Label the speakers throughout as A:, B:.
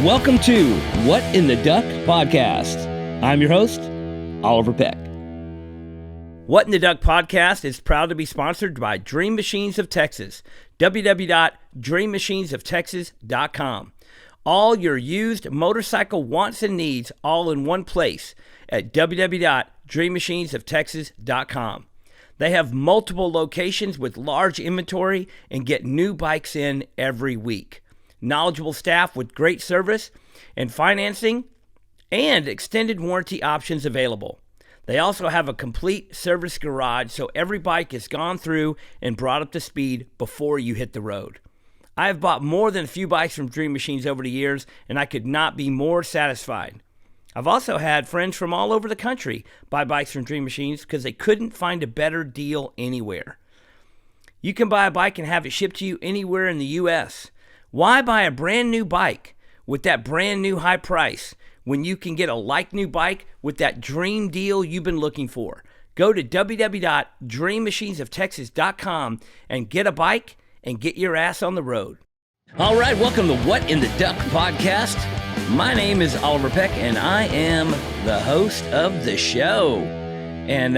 A: Welcome to What in the Duck podcast. I'm your host, Oliver Peck. What in the Duck podcast is proud to be sponsored by Dream Machines of Texas, www.dreammachinesoftexas.com. All your used motorcycle wants and needs all in one place at www.dreammachinesoftexas.com. They have multiple locations with large inventory and get new bikes in every week. Knowledgeable staff with great service and financing and extended warranty options available. They also have a complete service garage, so every bike is gone through and brought up to speed before you hit the road. I have bought more than a few bikes from Dream Machines over the years, and I could not be more satisfied. I've also had friends from all over the country buy bikes from Dream Machines because they couldn't find a better deal anywhere. You can buy a bike and have it shipped to you anywhere in the U.S. Why buy a brand new bike with that brand new high price when you can get a like-new bike with that dream deal you've been looking for? Go to www.dreammachinesoftexas.com and get a bike and get your ass on the road. All right, welcome to What in the Duck podcast. My name is Oliver Peck, and I am the host of the show. And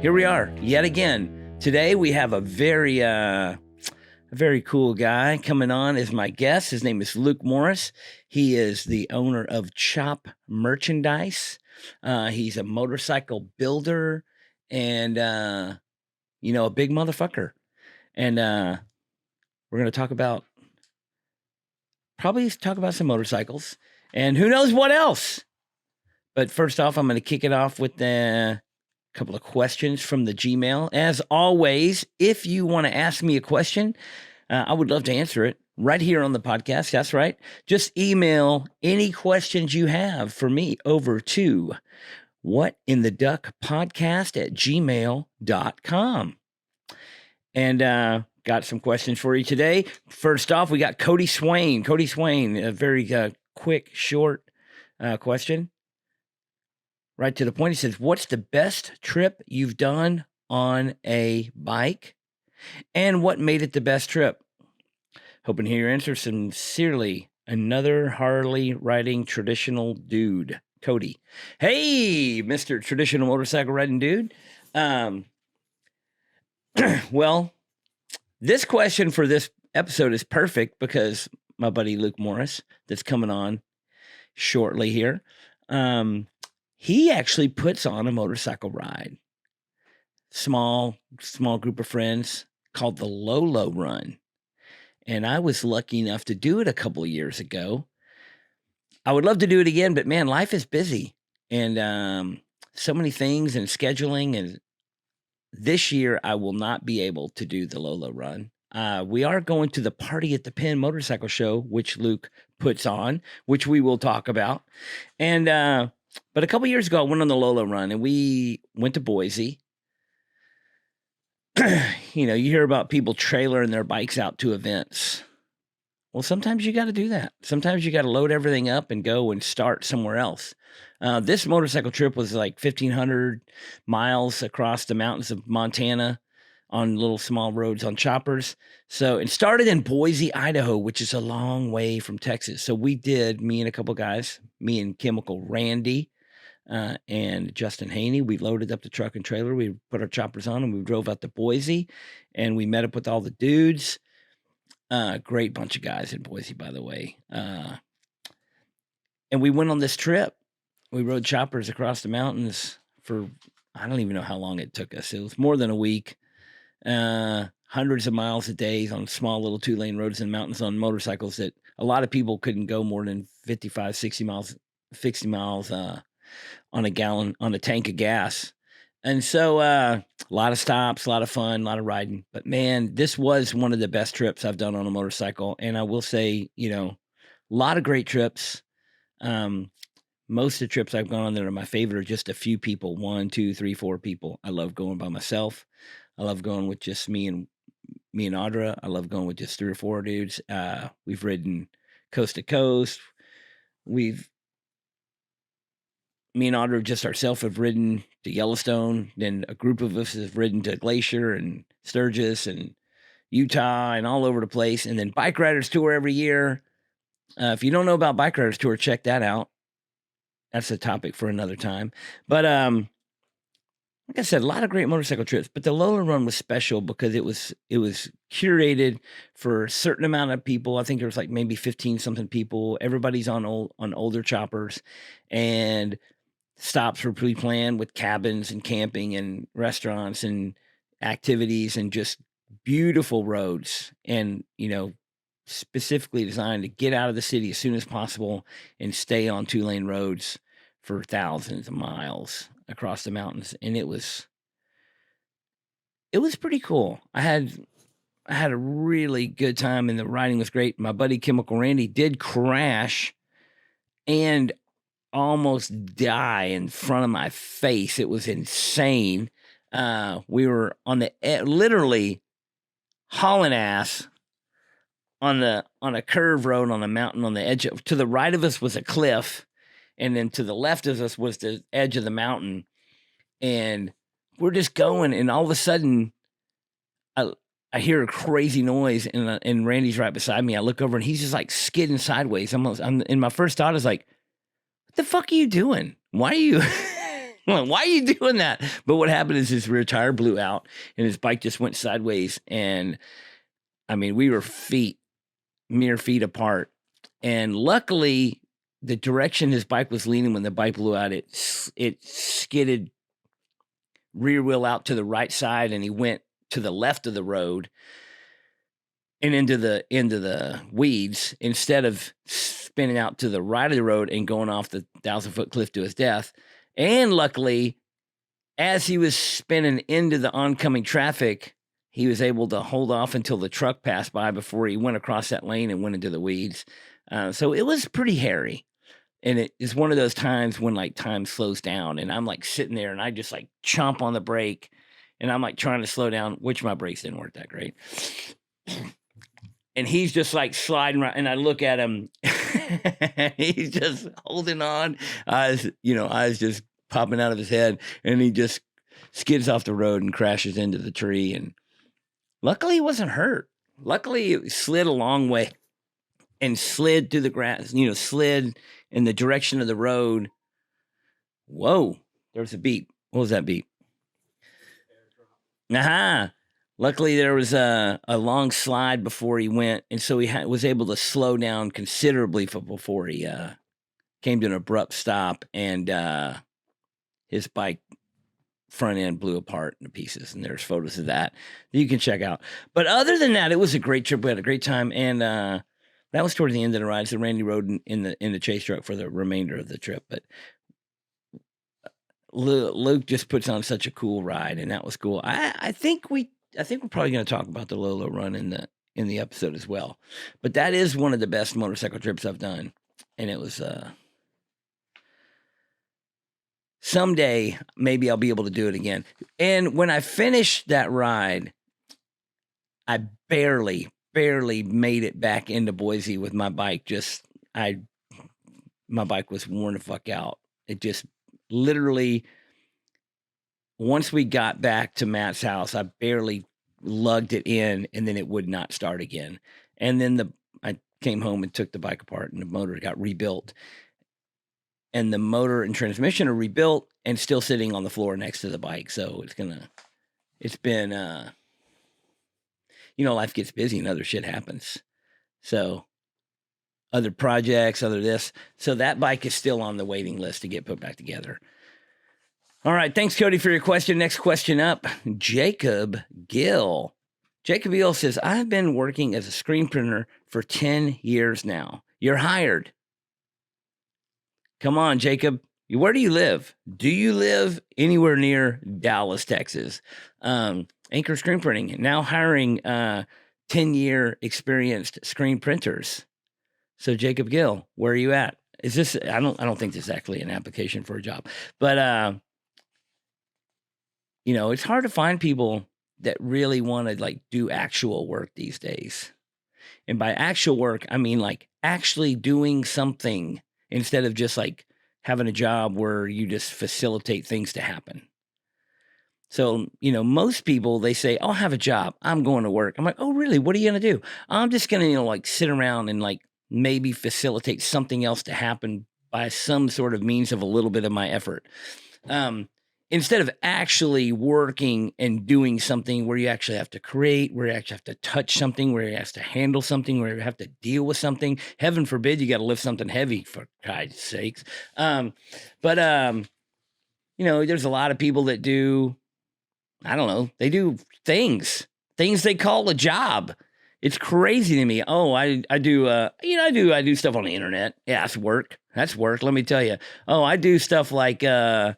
A: here we are yet again. Today we have a very cool guy coming on as my guest. His name is Luke Morris. He is the owner of Chop Merchandise. He's a motorcycle builder and, a big motherfucker. And we're going to talk about some motorcycles and who knows what else. But first off, I'm going to kick it off with a couple of questions from the Gmail. As always, if you want to ask me a question, I would love to answer it right here on the podcast. That's right. Just email any questions you have for me over to whatintheduckpodcast@gmail.com. And got some questions for you today. First off, we got Cody Swain. Cody Swain, a very quick, short question. Right to the point. He says, what's the best trip you've done on a bike? And what made it the best trip? Hoping to hear your answer. Sincerely, another Harley riding traditional dude, Cody. Hey, Mr. Traditional Motorcycle Riding Dude. Well, this question for this episode is perfect because my buddy Luke Morris, that's coming on shortly here, he actually puts on a motorcycle ride. Small group of friends called the Lolo Run. And I was lucky enough to do it a couple of years ago. I would love to do it again, but man, life is busy and so many things and scheduling. And this year I will not be able to do the Lolo Run. We are going to the Party at the Pen motorcycle show, which Luke puts on, which we will talk about. And but a couple years ago, I went on the Lolo Run and we went to Boise. You hear about people trailering their bikes out to events. Well, sometimes you got to do that. Sometimes you got to load everything up and go and start somewhere else. This motorcycle trip was like 1,500 miles across the mountains of Montana on little small roads on choppers. So it started in Boise, Idaho, which is a long way from Texas. So we did, me and a couple guys, me and Chemical Randy, and Justin Haney, we loaded up the truck and trailer. We put our choppers on and we drove out to Boise and we met up with all the dudes. Great bunch of guys in Boise, by the way. And we went on this trip. We rode choppers across the mountains for, I don't even know how long it took us. It was more than a week. Hundreds of miles a day on small little 2-lane roads in the mountains on motorcycles that a lot of people couldn't go more than 55, 60 miles on a tank of gas. And so a lot of stops, a lot of fun, a lot of riding. But man, this was one of the best trips I've done on a motorcycle. And I will say, a lot of great trips. Most of the trips I've gone on that are my favorite are just a few people, 1, 2, 3, 4 people. I love going by myself. I love going with just me and Audra. I love going with just 3 or 4 dudes. We've ridden coast to coast. Me and Audra just ourselves have ridden to Yellowstone. Then a group of us have ridden to Glacier and Sturgis and Utah and all over the place. And then Bike Riders Tour every year. If you don't know about Bike Riders Tour, check that out. That's a topic for another time. But like I said, a lot of great motorcycle trips, but the Lola Run was special because it was curated for a certain amount of people. I think there was like maybe 15 something people. Everybody's on older choppers, and stops were pre-planned with cabins and camping and restaurants and activities and just beautiful roads, and specifically designed to get out of the city as soon as possible and stay on 2-lane roads for thousands of miles across the mountains. And it was pretty cool. I had a really good time, and the riding was great. My buddy Chemical Randy did crash and almost die in front of my face. It was insane. We were on the literally hauling ass on a curve road on a mountain on the edge to the right of us was a cliff, and then to the left of us was the edge of the mountain, and we're just going, and all of a sudden I hear a crazy noise, and Randy's right beside me. I look over, and he's just like skidding sideways. And my first thought is like, what the fuck are you doing? Why are you why are you doing that? But what happened is his rear tire blew out, and his bike just went sideways, and I mean, we were mere feet apart. And luckily, the direction his bike was leaning when the bike blew out, it skidded rear wheel out to the right side, and he went to the left of the road and into the weeds instead of spinning out to the right of the road and going off the 1,000-foot cliff to his death. And luckily, as he was spinning into the oncoming traffic, he was able to hold off until the truck passed by before he went across that lane and went into the weeds. So it was pretty hairy. And it is one of those times when like time slows down, and I'm like sitting there and I just like chomp on the brake, and I'm like trying to slow down, which my brakes didn't work that great. And he's just like sliding right, and I look at him, he's just holding on, eyes just popping out of his head, and he just skids off the road and crashes into the tree. And luckily he wasn't hurt. Luckily it slid a long way and slid through the grass, slid in the direction of the road. Whoa, there's a beep. What was that beep? Aha. Luckily, there was a long slide before he went, and so he was able to slow down considerably before he came to an abrupt stop, and his bike front end blew apart into pieces, and there's photos of that you can check out. But other than that, it was a great trip. We had a great time, and that was towards the end of the ride. So Randy rode in the chase truck for the remainder of the trip, but Luke just puts on such a cool ride, and that was cool. I think we're probably going to talk about the Lola Run in the episode as well. But that is one of the best motorcycle trips I've done, and it was someday maybe I'll be able to do it again. And when I finished that ride, I barely made it back into Boise with my bike. My bike was worn the fuck out. It just literally, once we got back to Matt's house, I barely lugged it in, and then it would not start again. And then I came home and took the bike apart, and the motor got rebuilt. And the motor and transmission are rebuilt and still sitting on the floor next to the bike. So it's been, life gets busy and other shit happens. So other projects, other this. So that bike is still on the waiting list to get put back together. All right. Thanks, Cody, for your question. Next question up, Jacob Gill. Jacob Gill says, I've been working as a screen printer for 10 years now. You're hired. Come on, Jacob. Where do you live? Do you live anywhere near Dallas, Texas? Anchor Screen Printing, now hiring 10-year experienced screen printers. So Jacob Gill, where are you at? Is this, I don't think this is actually an application for a job, but it's hard to find people that really want to like do actual work these days. And by actual work, I mean like actually doing something instead of just like having a job where you just facilitate things to happen. So, most people, they say, I'll have a job. I'm going to work. I'm like, oh, really? What are you going to do? I'm just going to, like sit around and like maybe facilitate something else to happen by some sort of means of a little bit of my effort. Instead of actually working and doing something where you actually have to create, where you actually have to touch something, where you have to handle something, where you have to deal with something. Heaven forbid you got to lift something heavy, for God's sakes. But there's a lot of people that do, I don't know, they do things they call a job. It's crazy to me. Oh, I do stuff on the internet. Yeah, that's work. That's work. Let me tell you. Oh, I do stuff like, sit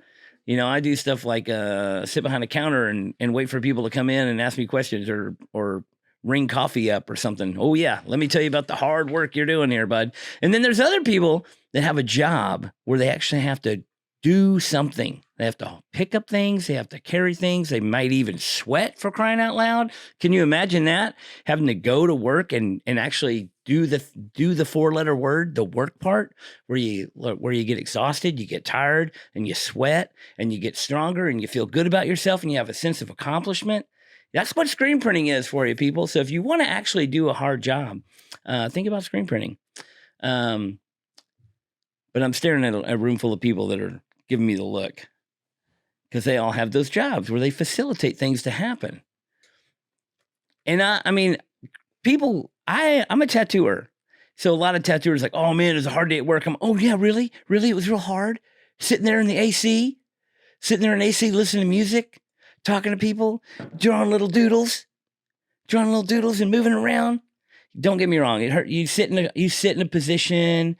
A: behind a counter and wait for people to come in and ask me questions or ring coffee up or something. Oh yeah. Let me tell you about the hard work you're doing here, bud. And then there's other people that have a job where they actually have to do something. They have to pick up things. They have to carry things. They might even sweat, for crying out loud. Can you imagine that? Having to go to work and actually do the 4-letter word, the work part, where you get exhausted, you get tired, and you sweat, and you get stronger, and you feel good about yourself, and you have a sense of accomplishment. That's what screen printing is for you, people. So if you want to actually do a hard job, think about screen printing. But I'm staring at a room full of people that are giving me the look, because they all have those jobs where they facilitate things to happen. And I'm a tattooer. So a lot of tattooers like, oh man, it was a hard day at work. Oh yeah, really? Really? It was real hard? Sitting there in the AC, listening to music, talking to people, drawing little doodles and moving around. Don't get me wrong. It hurt. You sit in a position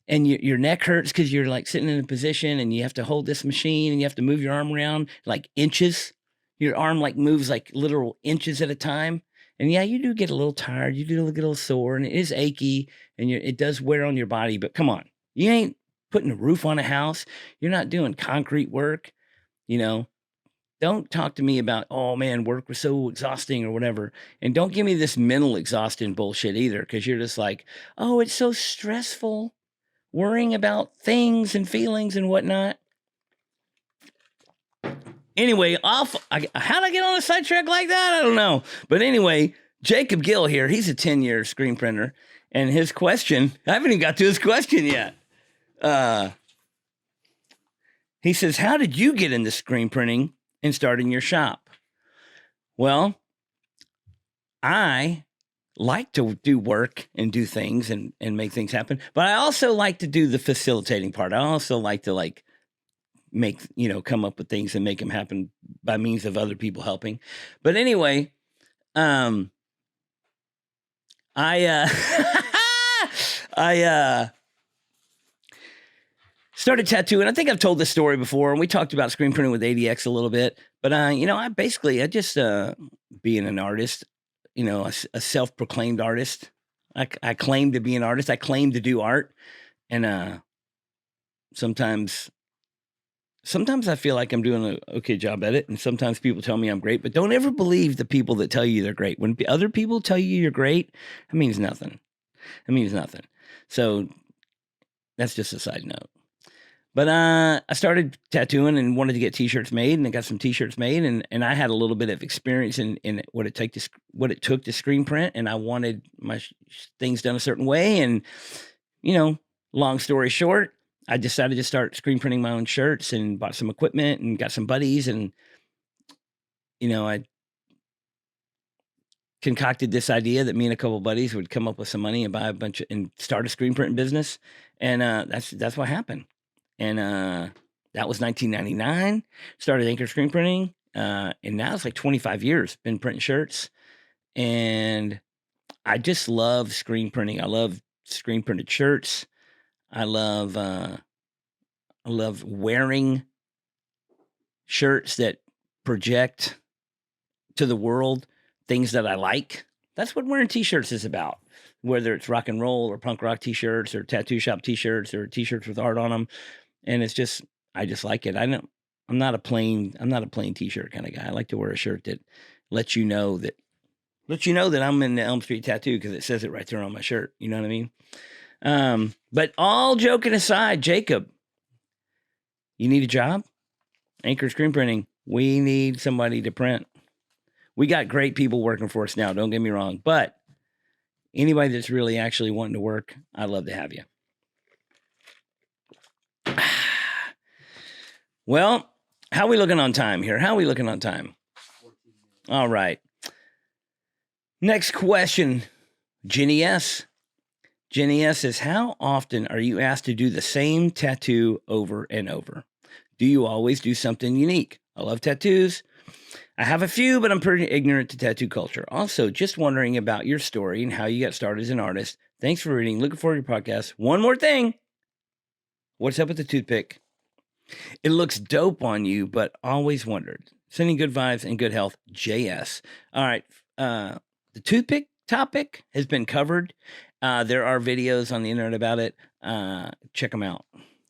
A: and your neck hurts because you're like sitting in a position and you have to hold this machine and you have to move your arm around like inches. Your arm like moves like literal inches at a time. And yeah, you do get a little tired. You do get a little sore and it is achy and it does wear on your body. But come on, you ain't putting a roof on a house. You're not doing concrete work. Don't talk to me about, oh man, work was so exhausting or whatever. And don't give me this mental exhaustion bullshit either, because you're just like, oh, it's so stressful worrying about things and feelings and whatnot. Anyway, how'd I get on a sidetrack like that? I don't know. But anyway, Jacob Gill here, he's a 10-year screen printer. And his question, I haven't even got to his question yet. He says, how did you get into screen printing and starting your shop? Well, I like to do work and do things and make things happen, but I also like to do the facilitating part. I also like to come up with things and make them happen by means of other people helping. But anyway, I started tattooing. I think I've told this story before, and we talked about screen printing with ADX a little bit. But I just being an artist, a self-proclaimed artist. I claim to be an artist. I claim to do art, and sometimes I feel like I'm doing an okay job at it, and sometimes people tell me I'm great. But don't ever believe the people that tell you they're great. When other people tell you you're great, that means nothing. It means nothing. So that's just a side note. But I started tattooing and wanted to get T-shirts made, and I got some T-shirts made, and I had a little bit of experience in what it took to screen print, and I wanted my things done a certain way. And long story short, I decided to start screen printing my own shirts and bought some equipment and got some buddies, and I concocted this idea that me and a couple of buddies would come up with some money and buy and start a screen printing business, and that's what happened. And that was 1999. Started Anchor Screen Printing, and now it's like 25 years. Been printing shirts, and I just love screen printing. I love screen printed shirts. I love wearing shirts that project to the world things that I like. That's what wearing T-shirts is about. Whether it's rock and roll or punk rock T-shirts or tattoo shop T-shirts or T-shirts with art on them. And I just like it. I'm not a plain T-shirt kind of guy. I like to wear a shirt that lets you know that I'm in the Elm Street Tattoo, because it says it right there on my shirt. You know what I mean? But all joking aside, Jacob, you need a job? Anchor Screen Printing. We need somebody to print. We got great people working for us now. Don't get me wrong. But Anybody that's really actually wanting to work, I'd love to have you. Well, how are we looking on time here? All right. Next question, Jenny S. Jenny S says, how often are you asked to do the same tattoo over and over? Do you always do something unique? I love tattoos. I have a few, but I'm pretty ignorant to tattoo culture. Also, just wondering about your story and how you got started as an artist. Thanks for reading. Looking forward to your podcast. One more thing. What's up with the toothpick? It looks dope on you, but always wondered. Sending good vibes and good health, JS. All right. The toothpick topic has been covered. There are videos on the internet about it. Check them out.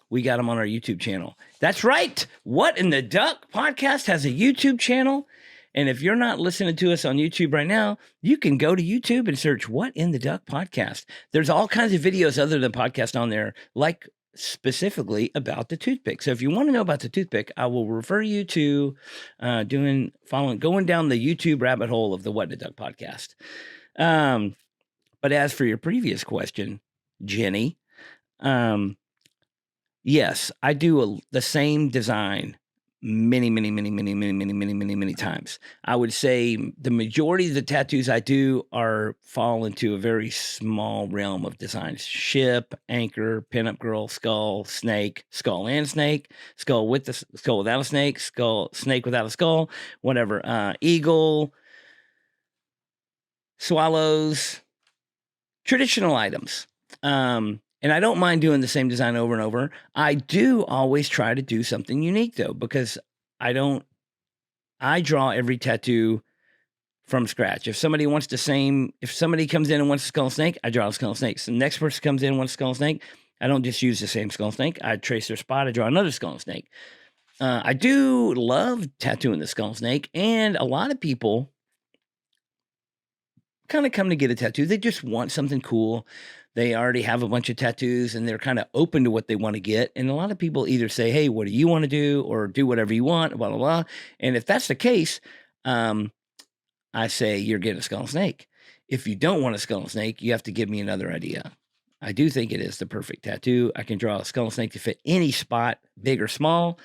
A: We got them on our YouTube channel. That's right. What in the Duck podcast has a YouTube channel. And if you're not listening to us on YouTube right now, you can go to YouTube and search What in the Duck podcast. There's all kinds of videos other than podcast on there, like specifically about the toothpick. So if you want to know about the toothpick, I will refer you to going down the YouTube rabbit hole of the What in the Duck podcast. But as for your previous question, Jenny, yes, I do the same design many times. I would say the majority of the tattoos I do fall into a very small realm of designs: ship, anchor, pinup girl, skull, snake, skull and snake, skull with the skull without a snake, snake without a skull, whatever, eagle, swallows, traditional items. And I don't mind doing the same design over and over. I do always try to do something unique, though, because I draw every tattoo from scratch. If somebody comes in and wants a skull and snake, I draw a skull and snake. So the next person comes in and wants a skull and snake, I don't just use the same skull and snake. I trace their spot. I draw another skull and snake. I do love tattooing the skull and snake, and a lot of people kind of come to get a tattoo. They just want something cool. They already have a bunch of tattoos and they're kind of open to what they want to get. And a lot of people either say, hey, what do you want to do? Or do whatever you want, blah, blah, blah. And if that's the case, I say you're getting a skull and snake. If you don't want a skull and snake, you have to give me another idea. I do think it is the perfect tattoo. I can draw a skull and snake to fit any spot, big or small.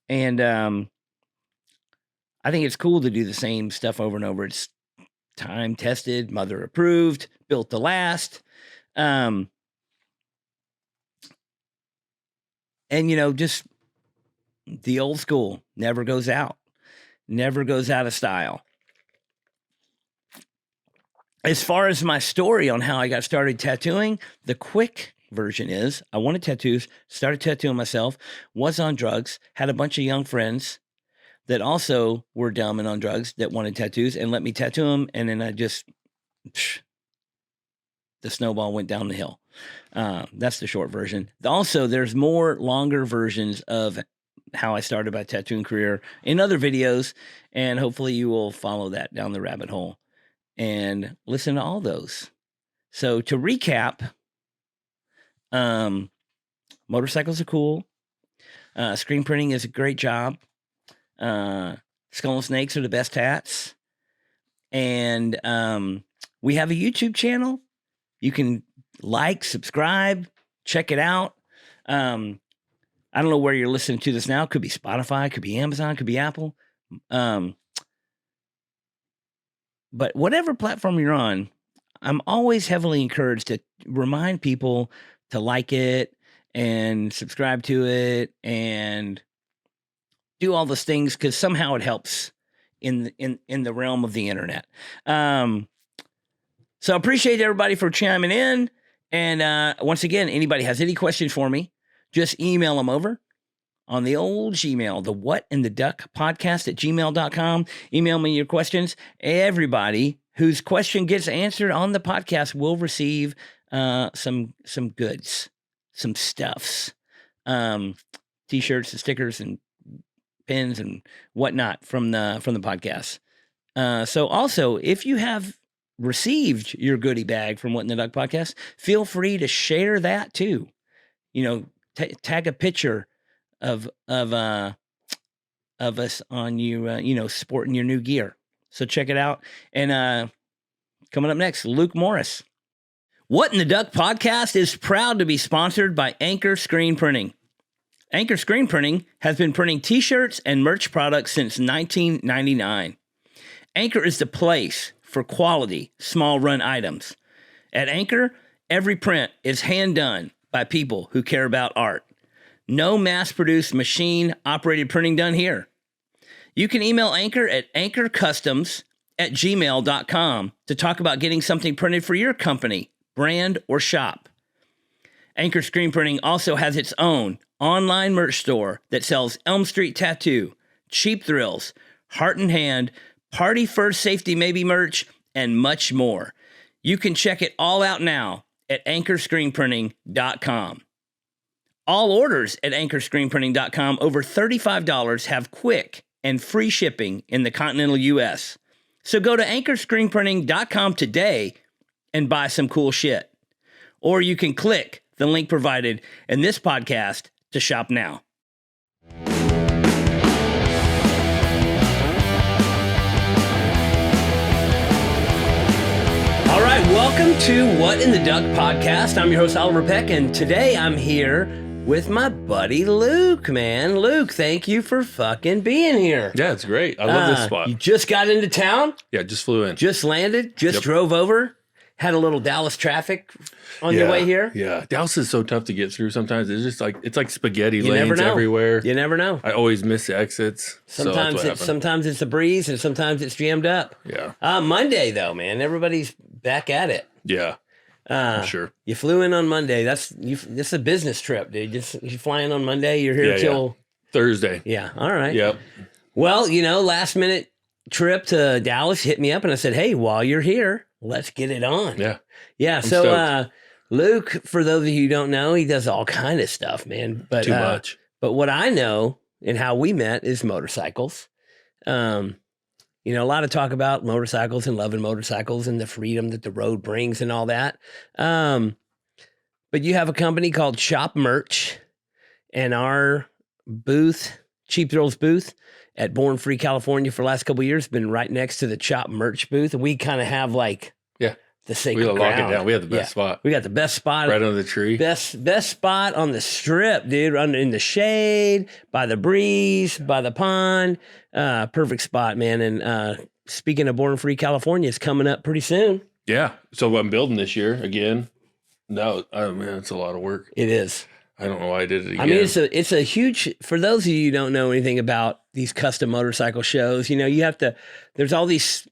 A: And I think it's cool to do the same stuff over and over. It's time tested, mother approved, built to last. And just the old school never goes out of style. As far as my story on how I got started tattooing, the quick version is I wanted tattoos, started tattooing myself, was on drugs, had a bunch of young friends that also were dumb and on drugs that wanted tattoos and let me tattoo them. And then the snowball went down the hill. That's the short version. Also, there's more longer versions of how I started my tattooing career in other videos, and hopefully you will follow that down the rabbit hole and listen to all those. So to recap, motorcycles are cool. Screen printing is a great job. Skull and snakes are the best tats. And we have a YouTube channel. You can subscribe, check it out. I don't know where you're listening to this now. Could be Spotify, could be Amazon, could be Apple. But whatever platform you're on, I'm always heavily encouraged to remind people to like it and subscribe to it and do all those things, because somehow it helps in the realm of the internet. So I appreciate everybody for chiming in. And once again, anybody has any questions for me, just email them over on the old Gmail, the What in the Duck podcast at gmail.com. Email me your questions. Everybody whose question gets answered on the podcast will receive some goods, some stuffs, t-shirts and stickers and pins and whatnot from the podcast. So also, if you have received your goodie bag from What in the Duck podcast, feel free to share that too. Tag a picture of us on you, sporting your new gear. So check it out. And coming up next, Luke Morris. What in the Duck podcast is proud to be sponsored by Anchor Screen Printing. Anchor Screen Printing has been printing t-shirts and merch products since 1999. Anchor is the place for quality, small run items. At Anchor, every print is hand done by people who care about art. No mass-produced machine-operated printing done here. You can email Anchor at anchorcustoms@gmail.com to talk about getting something printed for your company, brand, or shop. Anchor Screen Printing also has its own online merch store that sells Elm Street Tattoo, Cheap Thrills, Heart in Hand, Party First Safety Maybe merch, and much more. You can check it all out now at anchorscreenprinting.com. All orders at anchorscreenprinting.com over $35 have quick and free shipping in the continental U.S. So go to anchorscreenprinting.com today and buy some cool shit. Or you can click the link provided in this podcast to shop now. All right, welcome to What in the Duck podcast. I'm your host, Oliver Peck, and today I'm here with my buddy Luke, man. Luke, thank you for fucking being here.
B: Yeah, it's great. I love this spot.
A: You just got into town?
B: Yeah, just flew in.
A: Just landed? Just drove over? Had a little Dallas traffic on your way here?
B: Yeah. Dallas is so tough to get through sometimes. It's just like, it's like spaghetti
A: You never
B: lanes
A: know.
B: everywhere.
A: You never know.
B: I always miss the exits.
A: Sometimes it's a breeze and sometimes it's jammed up.
B: Yeah.
A: Monday though, man, everybody's back at it.
B: Yeah. I'm sure.
A: You flew in on Monday. This is a business trip, dude. You flying on Monday. You're here till
B: Thursday.
A: Yeah. All right.
B: Yep.
A: Well, last minute trip to Dallas hit me up and I said, hey, while you're here, let's get it on.
B: Yeah.
A: Yeah. So, Luke, for those of you who don't know, he does all kind of stuff, man. But
B: Too much.
A: But what I know and how we met is motorcycles. A lot of talk about motorcycles and loving motorcycles and the freedom that the road brings and all that. But you have a company called Shop Merch, and our booth, Cheap Thrills booth at Born Free, California for the last couple of years, been right next to the Shop Merch booth. And we kind of have the sacred ground.
B: We lock it down. We have the best spot.
A: We got the best spot.
B: Right under the tree.
A: Best spot on the strip, dude. In the shade, by the breeze, by the pond. Perfect spot, man. And speaking of Born Free California, it's coming up pretty soon.
B: Yeah. So I'm building this year again. No, man, it's a lot of work.
A: It is.
B: I don't know why I did it again.
A: I mean, it's a huge, for those of you who don't know anything about these custom motorcycle shows, you have to, there's all these,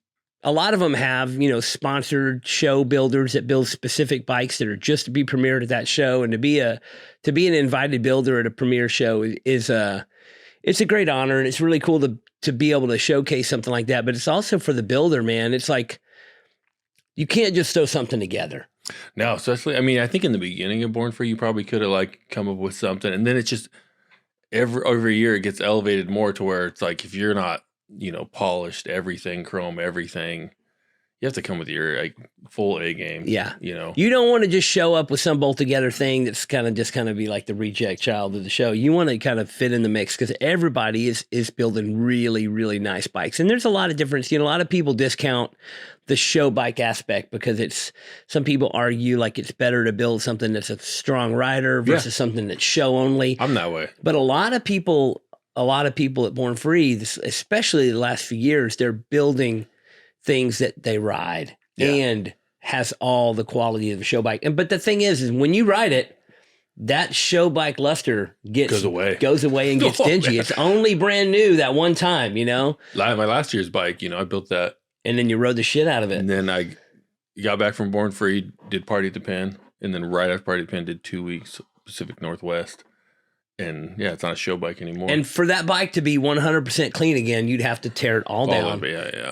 A: a lot of them have, sponsored show builders that build specific bikes that are just to be premiered at that show. And to be an invited builder at a premiere show is it's a great honor. And it's really cool to be able to showcase something like that. But it's also for the builder, man. It's like, you can't just throw something together.
B: No, especially, I mean, I think in the beginning of Born Free, you probably could have come up with something. And then it's just every year it gets elevated more to where it's like, if you're not, polished everything, chrome everything, you have to come with your full A game.
A: Yeah.
B: You
A: don't want to just show up with some bolt together thing that's kind of be like the reject child of the show. You want to kind of fit in the mix because everybody is building really, really nice bikes. And there's a lot of difference. A lot of people discount the show bike aspect because some people argue like it's better to build something that's a strong rider versus something that's show only.
B: I'm that way.
A: But a lot of people at Born Free, especially the last few years, they're building things that they ride and has all the quality of a show bike. But the thing is when you ride it, that show bike luster goes away and gets dingy. Man. It's only brand new that one time,
B: My last year's bike, I built that.
A: And then you rode the shit out of it.
B: And then I got back from Born Free, did Party at the Pen, and then right after Party at the Pen, did 2 weeks Pacific Northwest. And it's not a show bike anymore.
A: And for that bike to be 100% clean again, you'd have to tear it all down.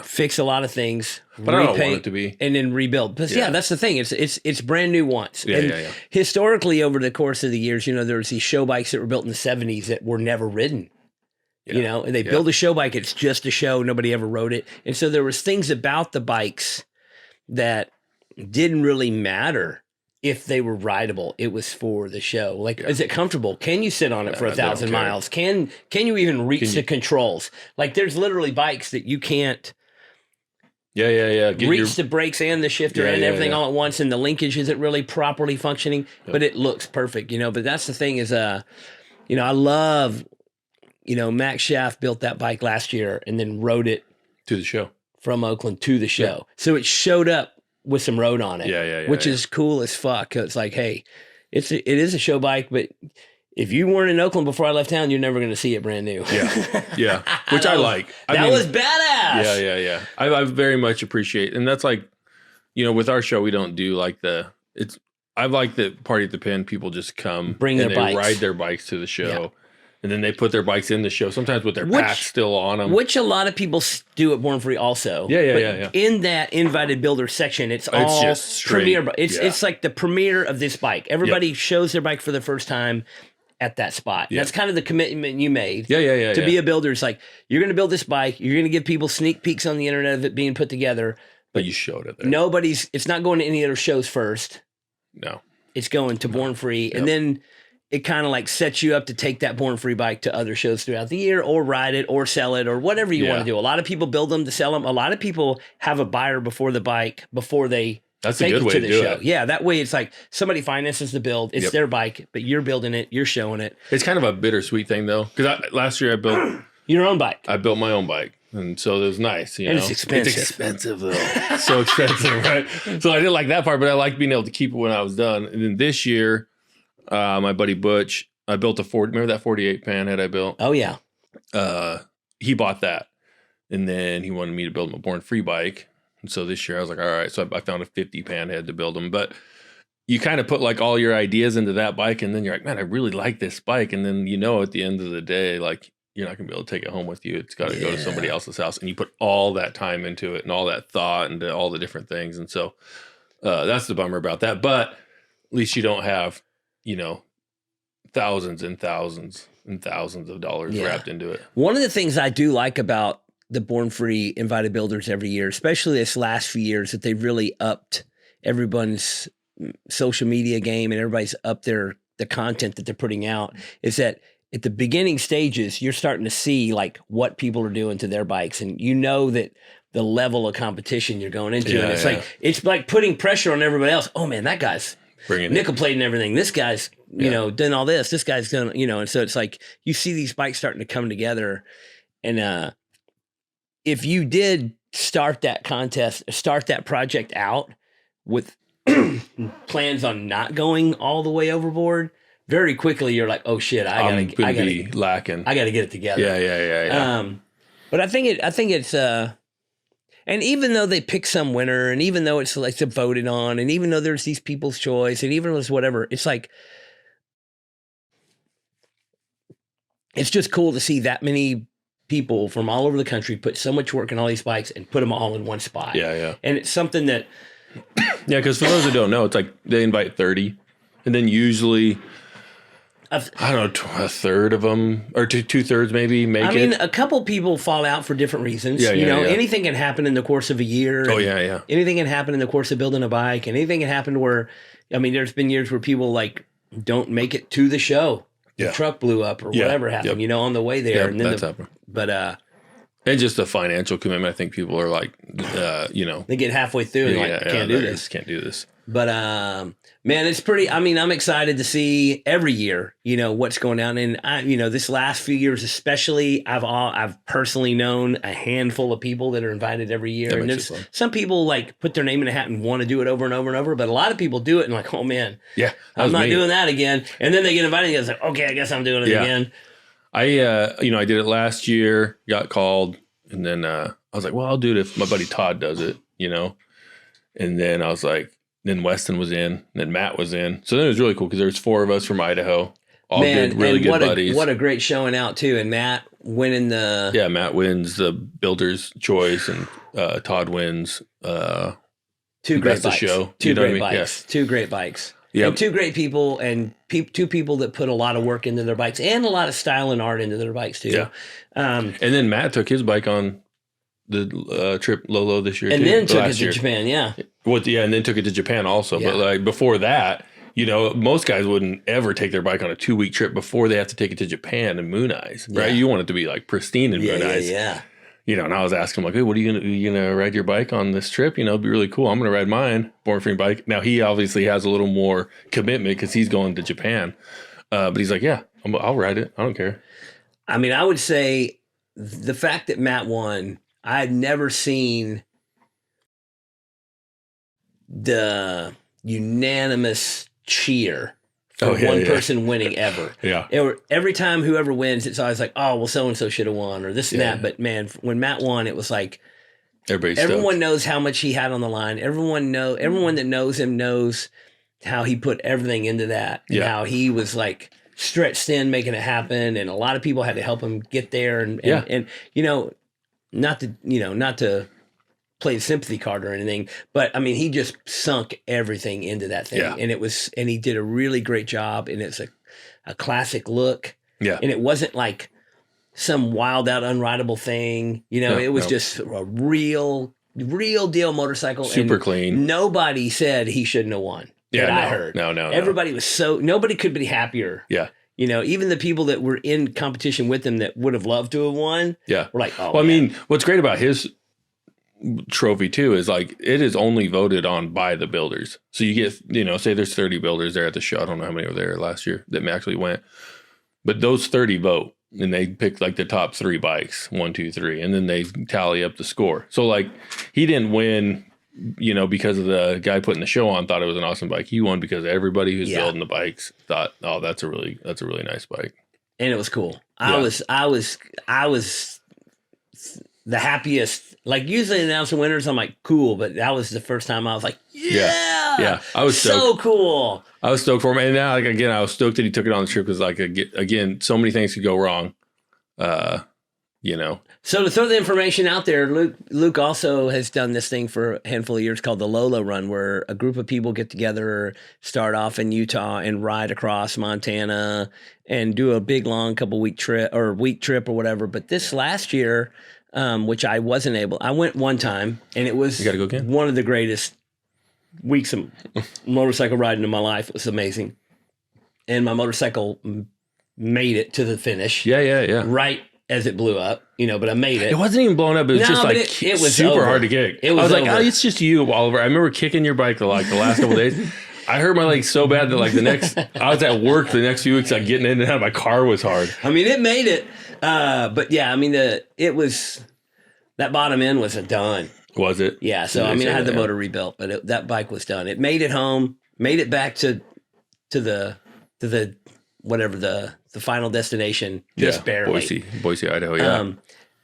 A: Fix a lot of things.
B: But I don't want it to be.
A: And then rebuild. But that's the thing. It's brand new once. Historically, over the course of the years, there was these show bikes that were built in the 70s that were never ridden. And they build a show bike. It's just a show. Nobody ever rode it. And so there was things about the bikes that didn't really matter if they were rideable. It was for the show. Is it comfortable? Can you sit on it for 1,000 miles? Can you even reach the controls? There's literally bikes that you can't
B: Yeah.
A: Reach the brakes and the shifter and everything all at once, and the linkage isn't really properly functioning, but it looks perfect, But that's the thing is, I love, Max Schaff built that bike last year and then rode it
B: to the show
A: from Oakland to the show. So it showed up with some road on it, which is cool as fuck. It's like, hey, it is a show bike, but if you weren't in Oakland before I left town, you're never going to see it brand new.
B: Yeah. Which I like.
A: That was badass.
B: Yeah. I very much appreciate, and that's like, with our show, we don't do like I like the party at the pin. People just come,
A: bring their bikes,
B: ride their bikes to the show, and then they put their bikes in the show. Sometimes with their packs still on them,
A: which a lot of people do at Born Free also.
B: Yeah.
A: In that invited builder section, it's all
B: just
A: premier. It's like the premiere of this bike. Everybody shows their bike for the first time at that spot. That's kind of the commitment you made. To be a builder. It's like, you're going to build this bike. You're going to give people sneak peeks on the internet of it being put together.
B: But you showed it there.
A: It's not going to any other shows first.
B: No.
A: It's going to Born Free. And then it kind of like sets you up to take that Born Free bike to other shows throughout the year, or ride it, or sell it, or whatever you want to do. A lot of people build them to sell them. A lot of people have a buyer before the bike, before they
B: That's a good way to do it.
A: Yeah, that way it's like somebody finances the build. It's their bike, but you're building it. You're showing it.
B: It's kind of a bittersweet thing, though, because last year I built
A: your own bike.
B: I built my own bike, and so it was nice.
A: And it's expensive.
B: It's expensive, though. So expensive, right? So I didn't like that part, but I liked being able to keep it when I was done. And then this year, my buddy Butch, I built remember that 48 panhead I built?
A: Oh, yeah.
B: He bought that, and then he wanted me to build him a Born Free bike. And so this year I was like, all right. So I found a 50 panhead to build them. But you kind of put like all your ideas into that bike, and then you're like, man, I really like this bike. And then, at the end of the day, like, you're not going to be able to take it home with you. It's got to go to somebody else's house. And you put all that time into it and all that thought into all the different things. And so that's the bummer about that. But at least you don't have, thousands and thousands and thousands of dollars wrapped into it.
A: One of the things I do like about the Born Free invited builders every year, especially this last few years, that they've really upped everyone's social media game and everybody's up the content that they're putting out, is that at the beginning stages, you're starting to see like what people are doing to their bikes, and that the level of competition you're going into. And it's like putting pressure on everybody else. Oh man, that guy's nickel plating everything. This guy's, done all this. This guy's done, and so it's like you see these bikes starting to come together. And if you did start that project out with plans on not going all the way overboard, very quickly you're like, oh shit, I gotta
B: be lacking.
A: I gotta get it together.
B: Yeah.
A: But I think it's and even though they pick some winner, and even though it's like voted on, and even though there's these people's choice, and even though it's whatever, it's like, it's just cool to see that many people from all over the country put so much work in all these bikes and put them all in one spot.
B: Yeah.
A: And it's something that,
B: because for those who don't know, it's like they invite 30, and then usually, I don't know, a third of them, or 2/3 maybe make it. I mean,
A: a couple people fall out for different reasons. Anything can happen in the course of a year.
B: Oh, yeah.
A: Anything can happen in the course of building a bike. And anything can happen where, there's been years where people like don't make it to the show. The truck blew up or whatever happened, on the way there. And then
B: that's happened. But, and just the financial commitment. I think people are like,
A: they get halfway through and can't do this.
B: Can't do this.
A: But, man, it's pretty, I'm excited to see every year, what's going down. And this last few years, especially, I've personally known a handful of people that are invited every year. And there's some people like put their name in a hat and want to do it over and over and over. But a lot of people do it and like, oh man, I'm not doing that again. And then they get invited and it's like, okay, I guess I'm doing it again.
B: I did it last year, got called, and then I was like, well, I'll do it if my buddy Todd does it, and then I was like, then Weston was in, and then Matt was in. So then it was really cool because there was 4 of us from Idaho, all good, really good buddies.
A: What a great showing out too. And Matt winning
B: Matt wins the Builder's Choice, and Todd wins
A: 2 great bikes.
B: Show.
A: 2 great bikes. Yes. 2 great bikes. Yep. And 2 great people, and 2 people that put a lot of work into their bikes and a lot of style and art into their bikes too.
B: Yeah. And then Matt took his bike on the trip Lolo this year,
A: and then took it to Japan. Yeah.
B: And then took it to Japan also. Yeah. But like before that, most guys wouldn't ever take their bike on a 2-week trip before they have to take it to Japan and Moon Eyes, right? You want it to be like pristine in Moon Eyes.
A: Yeah.
B: and I was asking him like, hey, what are you gonna ride your bike on this trip? It'd be really cool. I'm gonna ride mine, Born Free bike. Now he obviously has a little more commitment because he's going to Japan. But he's like, yeah, I'll ride it. I don't care.
A: I mean, I would say the fact that Matt won, I had never seen the unanimous cheer for one person winning ever.
B: Yeah.
A: Every time whoever wins, it's always like, oh, well, so-and-so should have won or this and that. But man, when Matt won, it was like everyone knows how much he had on the line. Everyone that knows him knows how he put everything into that and how he was like stretched in making it happen. And a lot of people had to help him get there. And not to play the sympathy card or anything, but I mean, he just sunk everything into that thing. Yeah. And he did a really great job, and it's a classic look.
B: Yeah.
A: And it wasn't like some wild out unrideable thing. It was just a real deal motorcycle.
B: Super clean.
A: Nobody said he shouldn't have won. I heard.
B: No.
A: Everybody was nobody could be happier.
B: Yeah.
A: Even the people that were in competition with him that would have loved to have won.
B: Yeah.
A: Were like, oh,
B: well, I mean, what's great about his trophy too is like it is only voted on by the builders. So you get, say there's 30 builders there at the show. I don't know how many were there last year that actually went, but those 30 vote and they pick like the top 3 bikes, 1, 2, 3, and then they tally up the score. So like he didn't win, because of the guy putting the show on thought it was an awesome bike. He won because everybody who's building the bikes thought, oh, that's a really nice bike.
A: And it was cool. I was the happiest. Like usually announcing winners, I'm like, cool, but that was the first time I was like, yeah. I was stoked. So cool.
B: I was stoked for him, and now like again, I was stoked that he took it on the trip because like again, so many things could go wrong.
A: So to throw the information out there, Luke also has done this thing for a handful of years called the Lola Run, where a group of people get together, start off in Utah and ride across Montana and do a big long week trip or whatever. But this last year, which I wasn't able, I went one time and it was one of the greatest weeks of motorcycle riding in my life. It was amazing. And my motorcycle made it to the finish.
B: Yeah.
A: Right as it blew up, but I made it.
B: It wasn't even blown up. It was just like it was super hard to kick. I was like, oh, it's just you, Oliver. I remember kicking your bike like the last couple of days. I hurt my leg so bad that like I was at work the next few weeks, like getting in and out of my car was hard.
A: I mean, it made it. But yeah, I mean, that bottom end was done.
B: Was it?
A: Yeah. So, I mean, I had the motor rebuilt, but that bike was done. It made it home, made it back to the whatever the final destination, just barely.
B: Boise, Idaho. Yeah.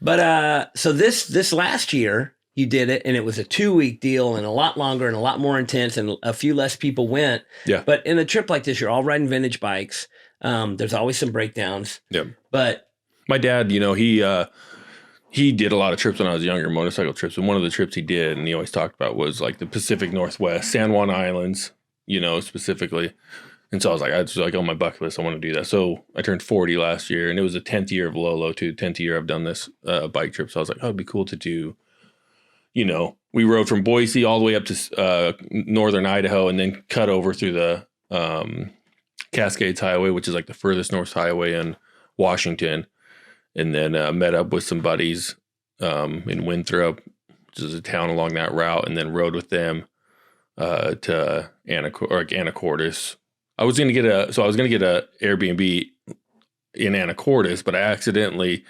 A: But so this last year you did it, and it was a 2-week deal, and a lot longer and a lot more intense, and a few less people went.
B: Yeah.
A: But in a trip like this, you're all riding vintage bikes. There's always some breakdowns.
B: Yeah.
A: But
B: my dad, he did a lot of trips when I was younger, motorcycle trips, and one of the trips he did, and he always talked about, was like the Pacific Northwest, San Juan Islands, specifically. And so I was like, on my bucket list, I want to do that. So I turned 40 last year, and it was the 10th year of Lolo too. 10th year I've done this bike trip. So I was like, oh, it'd be cool to do. We rode from Boise all the way up to northern Idaho, and then cut over through the Cascades Highway, which is like the furthest north highway in Washington. And then met up with some buddies in Winthrop, which is a town along that route, and then rode with them to Anacortes. I was gonna get a Airbnb in Anacortes, but I accidentally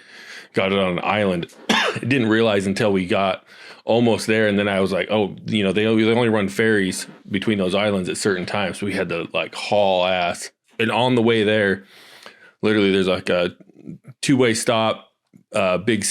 B: got it on an island. I didn't realize until we got almost there, and then I was like, oh, they only run ferries between those islands at certain times, so we had to like haul ass. And on the way there, literally, there's like a 2-way stop, big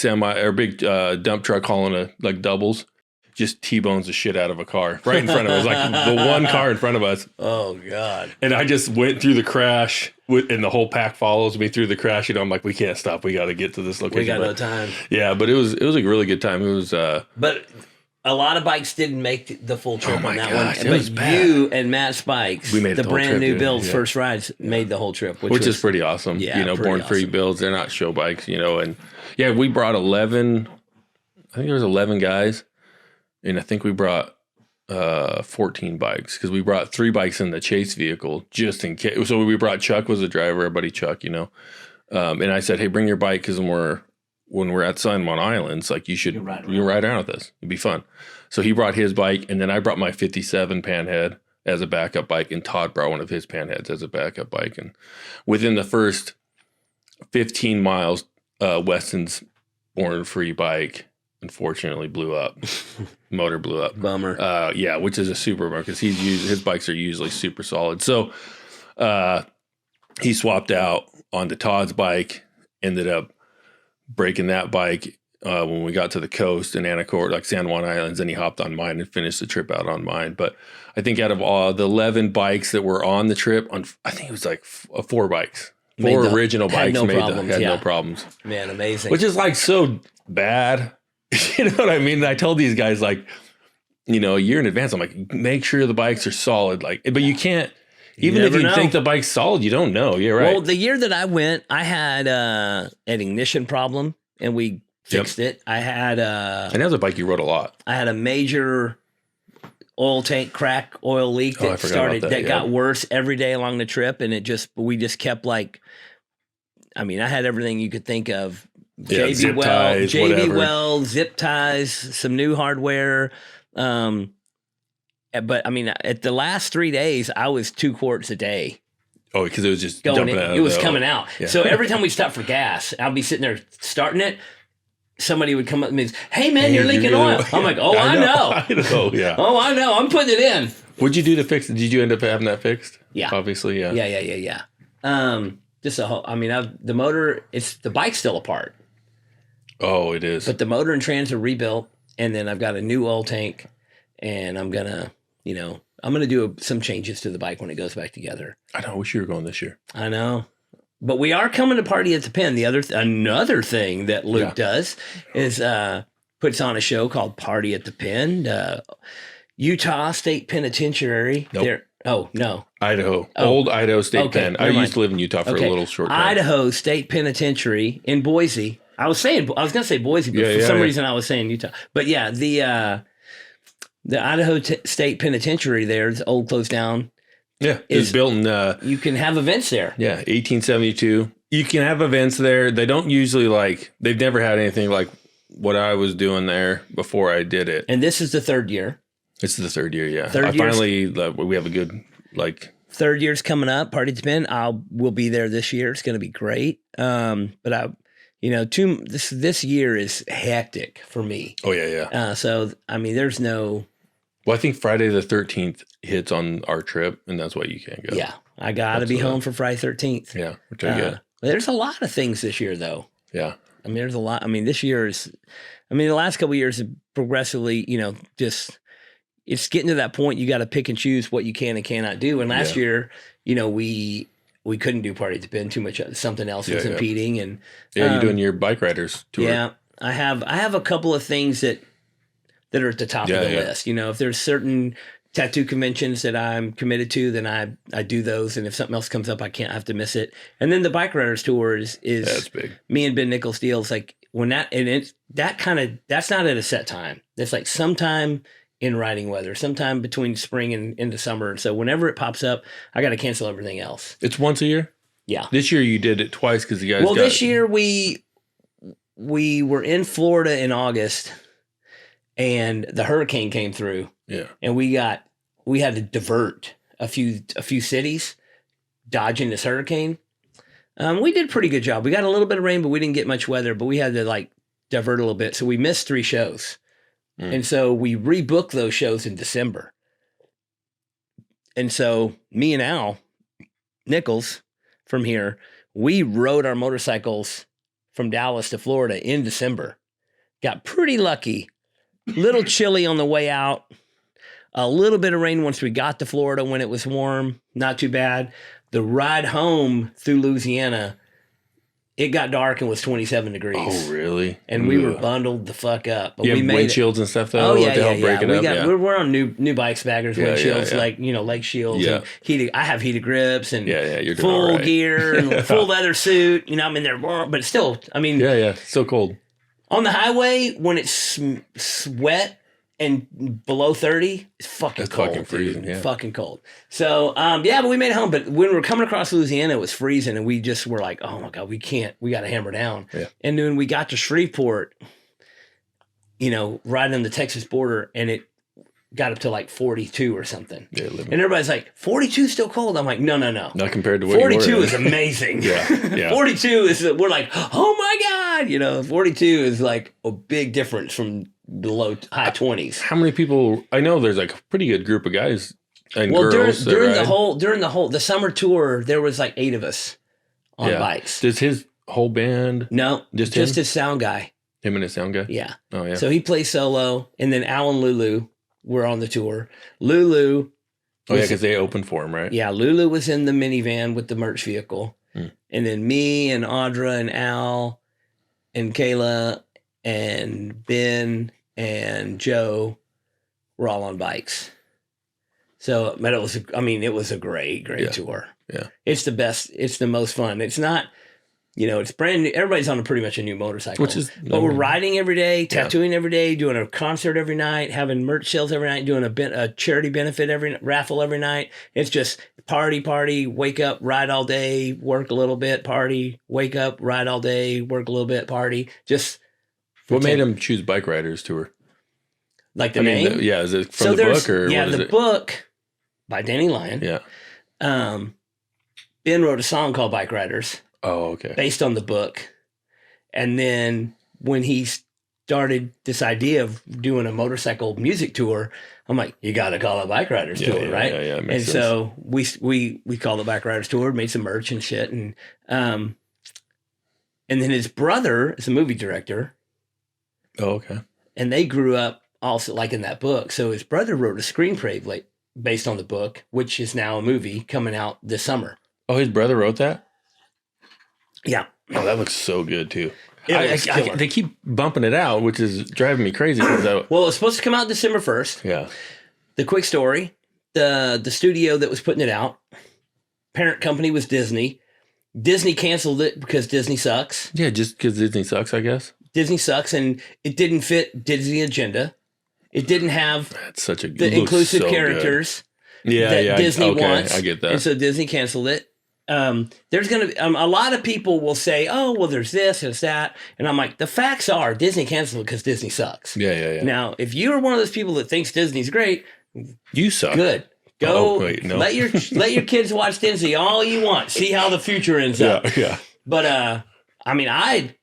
B: dump truck hauling like doubles. Just T-bones the shit out of a car right in front of us, like the one car in front of us.
A: Oh God!
B: And I just went through the crash, and the whole pack follows me through the crash. I'm like, we can't stop. We got to get to this location.
A: We got no time.
B: Yeah, but it was a really good time. It was.
A: But a lot of bikes didn't make the full trip on that
B: gosh,
A: one. But you and Matt Spikes,
B: we made
A: the brand new builds, first rides, made the whole trip,
B: which is pretty awesome.
A: Yeah,
B: Born Free builds. They're not show bikes, and yeah, we brought 11. I think there was 11 guys. And I think we brought 14 bikes, because we brought 3 bikes in the chase vehicle just in case. So we brought Chuck was the driver, our buddy Chuck, And I said, hey, bring your bike, because we're when we're at San Juan Islands, like you should
A: ride
B: around with us. It'd be fun. So he brought his bike, and then I brought my 57 Panhead as a backup bike, and Todd brought one of his Panheads as a backup bike. And within the first 15 miles, Weston's Born Free bike unfortunately blew up. Motor blew up.
A: Bummer.
B: Yeah, which is a super bummer because his bikes are usually super solid. So he swapped out onto Todd's bike, ended up breaking that bike when we got to the coast in Niederkorn, like San Juan Islands, and he hopped on mine and finished the trip out on mine. But I think out of all the 11 bikes that were on the trip, I think it was like 4 bikes. Four original bikes had no problems.
A: Man, amazing.
B: Which is like so bad. You know what I mean? I told these guys like, you know, a year in advance, I'm like, make sure the bikes are solid. Like, but you can't, even if you think the bike's solid, you don't know. You're right.
A: Well, the year that I went, I had an ignition problem and we fixed it. I had
B: and that was a bike you rode a lot.
A: I had a major oil tank crack, oil leak that got worse every day along the trip, and we just kept like, I mean, I had everything you could think of. JB Weld, zip ties, some new hardware. But I mean, at the last 3 days, I was 2 quarts a day.
B: Oh, because it was just dumping out.
A: It was coming out. Yeah. So every time we stopped for gas, I'd be sitting there starting it. Somebody would come up and be, "Hey man, you're leaking oil." I'm like, "Oh, I know.
B: I know. Yeah.
A: Oh, I know. I'm putting it in."
B: What'd you do to fix it? Did you end up having that fixed?
A: Yeah.
B: Obviously, yeah.
A: Yeah. Just a whole. I mean, the motor. The bike's still apart.
B: Oh, it is.
A: But the motor and trans are rebuilt, and then I've got a new oil tank, and I'm gonna do some changes to the bike when it goes back together.
B: I know. I wish you were going this year.
A: I know. But we are coming to Party at the Pen. Another thing that Luke does is puts on a show called Party at the Pen. Utah State Penitentiary.
B: Nope.
A: Oh, no.
B: Idaho. Old Idaho State Pen. I used to live in Utah for a little short time.
A: Idaho State Penitentiary in Boise. I was going to say Boise, but for some reason I was saying Utah. But yeah, the Idaho State Penitentiary there, the old closed down.
B: Yeah, it was built in...
A: you can have events there.
B: Yeah, 1872. You can have events there. They don't usually they've never had anything like what I was doing there before I did it.
A: And this is the 3rd year.
B: This is the 3rd year, yeah.
A: Finally,
B: we have a good,
A: 3rd year's coming up, Party at the Pen. We'll be there this year. It's going to be great. But this year is hectic for me.
B: Oh, yeah.
A: So, I mean, there's no...
B: Well, I think Friday the 13th hits on our trip, and that's why you can't go.
A: Yeah, I got to be home for Friday 13th.
B: Yeah, which I get.
A: There's a lot of things this year, though.
B: Yeah.
A: I mean, there's a lot. I mean, the last couple of years have progressively, just, it's getting to that point you got to pick and choose what you can and cannot do. And last year, we couldn't do Party at the Pen too much. Something else was impeding. And
B: you're doing your bike riders tour.
A: Yeah, I have a couple of things that are at the top of the list. If there's certain tattoo conventions that I'm committed to, then I do those. And if something else comes up, I have to miss it. And then the bike riders tour is
B: that's big.
A: Me and Ben Nichols deals like when that's not at a set time. It's like sometime in riding weather, sometime between spring and into summer. And so whenever it pops up, I got to cancel everything else.
B: It's once a year?
A: Yeah.
B: This year you did it twice because you guys
A: this year we were in Florida in August. And the hurricane came through.
B: Yeah.
A: And we had to divert a few cities dodging this hurricane. We did a pretty good job. We got a little bit of rain, but we didn't get much weather, but we had to divert a little bit. So we missed 3 shows. And so we rebooked those shows in December. And so me and Al Nichols from here, we rode our motorcycles from Dallas to Florida in December. Got pretty lucky. Little chilly on the way out. A little bit of rain once we got to Florida when it was warm. Not too bad. The ride home through Louisiana, it got dark and was 27 degrees.
B: Oh, really?
A: And we were bundled the fuck up. But
B: we made windshields and stuff though.
A: Oh yeah,
B: to help break it up.
A: We're on new bikes, baggers, windshields, leg shields.
B: Yeah.
A: And heated. I have heated grips and
B: you're doing
A: full
B: all right.
A: gear and full leather suit. I'm in there, but still, I mean,
B: it's so cold.
A: On the highway, when it's wet and below 30, it's fucking
B: It's
A: cold.
B: fucking freezing,
A: dude.
B: yeah.
A: Fucking cold. So, but we made it home. But when we were coming across Louisiana, it was freezing, and we just were like, oh my God, we can't. We got to hammer down.
B: Yeah.
A: And then we got to Shreveport, right on the Texas border, and it got up to like 42 or something.
B: Yeah,
A: and everybody's like, 42 is still cold. I'm like, no.
B: Not compared to what
A: 42
B: you were
A: is amazing.
B: Yeah.
A: 42 is, we're like, oh my God. 42 is like a big difference from the high 20s.
B: How many people? I know there's like a pretty good group of guys and
A: Well,
B: girls.
A: during the summer tour, there was like 8 of us on bikes.
B: Does his whole band?
A: No,
B: just
A: his sound guy.
B: Him and his sound guy?
A: Yeah.
B: Oh, yeah.
A: So he plays solo, and then Al and Lulu were on the tour. Lulu.
B: Because they opened for him, right?
A: Yeah, Lulu was in the minivan with the merch vehicle.
B: Hmm.
A: And then me and Audra and Al and Kayla and Ben and Joe were all on bikes. So, but it was a great tour.
B: Yeah.
A: It's the best. It's the most fun. It's not, it's brand new. Everybody's on pretty much a new motorcycle. But we're riding every day, tattooing every day, doing a concert every night, having merch sales every night, doing a charity benefit raffle every night. It's just party, wake up, ride all day, work a little bit, party, wake up, ride all day, work a little bit, party. Just.
B: What made him choose Bike Riders Tour?
A: Like the name?
B: Is it from the book or
A: yeah,
B: what is
A: the
B: it?
A: book by Danny Lyon.
B: Yeah.
A: Ben wrote a song called Bike Riders.
B: Oh, okay.
A: Based on the book. And then when he started this idea of doing a motorcycle music tour, I'm like, you got to call it Bike Riders Tour, right?
B: Yeah,
A: and
B: makes sense.
A: so we called it Bike Riders Tour, made some merch and shit. And then his brother is a movie director.
B: Oh, okay.
A: And they grew up also like in that book. So his brother wrote a screenplay based on the book, which is now a movie coming out this summer.
B: Oh, his brother wrote that?
A: Yeah.
B: Oh, that looks so good too.
A: They
B: They keep bumping it out, which is driving me crazy.
A: Well, it's supposed to come out December 1st.
B: Yeah.
A: The quick story, the studio that was putting it out, parent company was Disney. Disney canceled it because Disney sucks.
B: Yeah, just because Disney sucks, I guess.
A: Disney sucks, and it didn't fit Disney agenda. It didn't have the inclusive characters that Disney wants.
B: I get that.
A: And so Disney canceled it. There's going to be a lot of people will say, oh, well, there's this, there's that. And I'm like, the facts are Disney canceled because Disney sucks.
B: Yeah.
A: Now, if you're one of those people that thinks Disney's great,
B: you suck.
A: Good. Go
B: no.
A: let your kids watch Disney all you want. See how the future ends up.
B: Yeah.
A: But I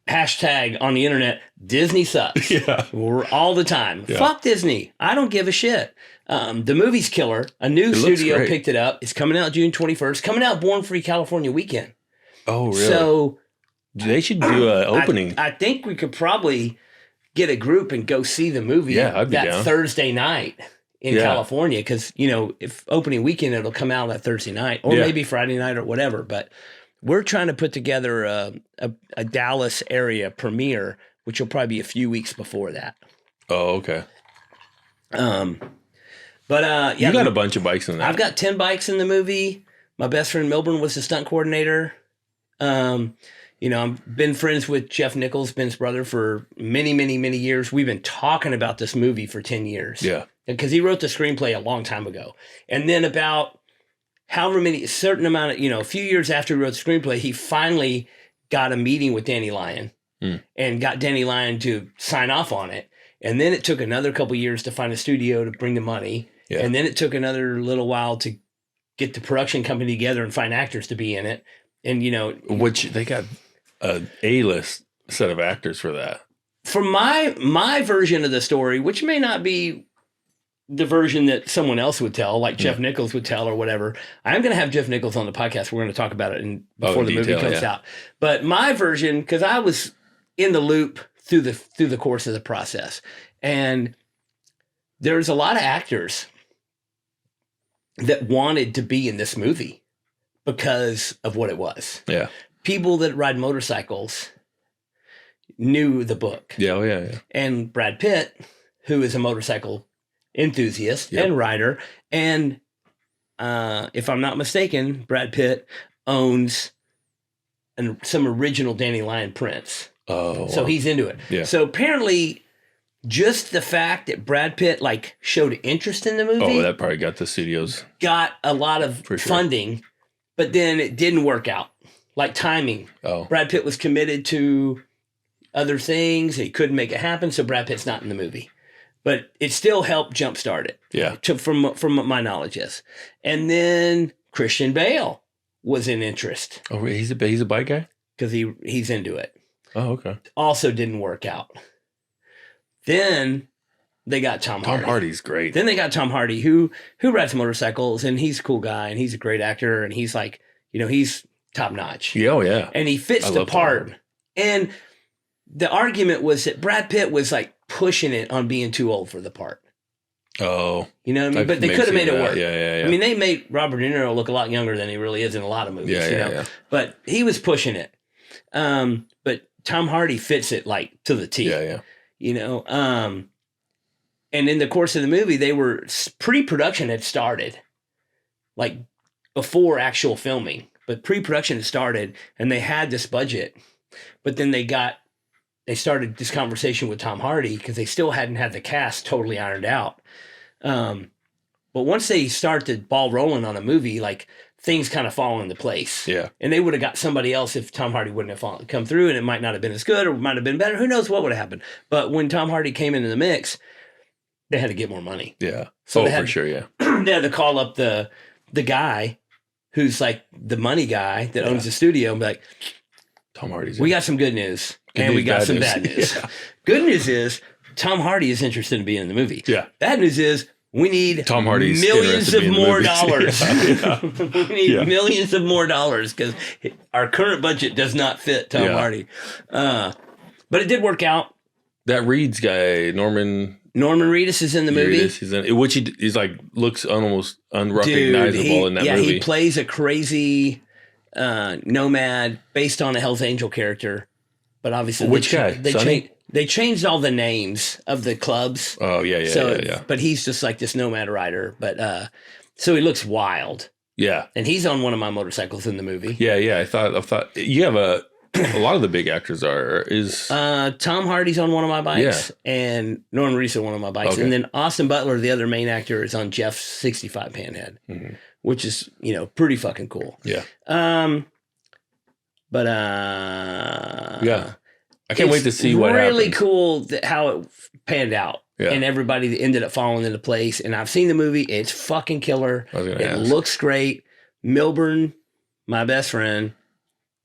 A: hashtag on the internet, Disney sucks.
B: Yeah.
A: All the time.
B: Yeah.
A: Fuck Disney. I don't give a shit. The movie's killer. A new studio picked it up. It's coming out June 21st. Coming out Born Free California weekend.
B: Oh, really?
A: So
B: they should do an opening.
A: I think we could probably get a group and go see the movie
B: I'd be
A: that
B: down.
A: Thursday night in California. Because, if opening weekend, it'll come out that Thursday night or maybe Friday night or whatever. But we're trying to put together a Dallas area premiere, which will probably be a few weeks before that.
B: Oh, okay.
A: You
B: got a bunch of bikes in that.
A: I've got 10 bikes in the movie. My best friend Milburn was the stunt coordinator. I've been friends with Jeff Nichols, Ben's brother, for many, many, many years. We've been talking about this movie for 10 years.
B: Yeah.
A: Because he wrote the screenplay a long time ago. And then about a few years after he wrote the screenplay, he finally got a meeting with Danny Lyon and got Danny Lyon to sign off on it. And then it took another couple years to find a studio to bring the money. Yeah. And then it took another little while to get the production company together and find actors to be in it. And,
B: which they got a A-list set of actors for that.
A: For my version of the story, which may not be the version that someone else would tell, like Jeff Nichols would tell or whatever, I'm going to have Jeff Nichols on the podcast. We're going to talk about it before the movie comes out. But my version, because I was in the loop through the course of the process, and there's a lot of actors that wanted to be in this movie because of what it was.
B: Yeah.
A: People that ride motorcycles knew the book.
B: Yeah.
A: And Brad Pitt, who is a motorcycle enthusiast and rider, and if I'm not mistaken, Brad Pitt owns some original Danny Lyon prints.
B: Oh.
A: So he's into it.
B: Yeah.
A: So apparently just the fact that Brad Pitt like showed interest in the movie.
B: Oh, that probably got the studios.
A: Got a lot of funding, but then it didn't work out. Like timing.
B: Oh.
A: Brad Pitt was committed to other things. He couldn't make it happen, so Brad Pitt's not in the movie. But it still helped jumpstart it.
B: Yeah.
A: From my knowledge, yes. And then Christian Bale was in interest.
B: Oh, he's a bike guy?
A: Because he's into it.
B: Oh, okay.
A: Also didn't work out. Then they got Tom Hardy.
B: Tom Hardy's great.
A: Then they got Tom Hardy, who rides motorcycles, and he's a cool guy, and he's a great actor, and he's like, he's top notch.
B: Yeah, oh yeah.
A: And he fits the part. And the argument was that Brad Pitt was like pushing it on being too old for the part.
B: Oh.
A: You know what I mean? But they could have made it work.
B: Yeah.
A: I mean, they made Robert De Niro look a lot younger than he really is in a lot of movies. Yeah. But he was pushing it. But Tom Hardy fits it like to the T.
B: Yeah.
A: And in the course of the movie, they were pre-production had started, like before actual filming. But pre-production had started, and they had this budget. But then they started this conversation with Tom Hardy because they still hadn't had the cast totally ironed out. But once they start the ball rolling on a movie, like things kind of fall into place.
B: Yeah.
A: And they would have got somebody else if Tom Hardy wouldn't have come through, and it might not have been as good or might have been better. Who knows what would have happened? But when Tom Hardy came into the mix, they had to get more money.
B: Yeah.
A: So
B: for sure. Yeah.
A: They had to call up the guy who's like the money guy that owns the studio and be like,
B: Tom Hardy's
A: we got some good news and we got some bad news. Yeah. Good news is Tom Hardy is interested in being in the movie.
B: Yeah.
A: Bad news is we need
B: Tom Hardy's
A: millions of more dollars.
B: Yeah.
A: We need millions of more dollars because our current budget does not fit Tom Hardy. But it did work out.
B: That Reed's guy, Norman Reedus
A: is in the movie.
B: He's in, which he's like looks almost unrecognizable in that movie.
A: Yeah, he plays a crazy nomad based on a Hell's Angel character. But obviously,
B: which guy?
A: They changed all the names of the clubs.
B: Oh yeah.
A: But he's just like this nomad rider. But so he looks wild.
B: Yeah,
A: and he's on one of my motorcycles in the movie.
B: Yeah. I thought you have a lot of the big actors is
A: Tom Hardy's on one of my bikes, and Norman Reedus on one of my bikes, and then Austin Butler, the other main actor, is on Jeff's 65 Panhead, which is pretty fucking cool.
B: Yeah.
A: But
B: I can't wait to see what happens.
A: Really cool how it panned out. Yeah. And everybody ended up falling into place. And I've seen the movie. It's fucking killer. It looks great. Milburn, my best friend,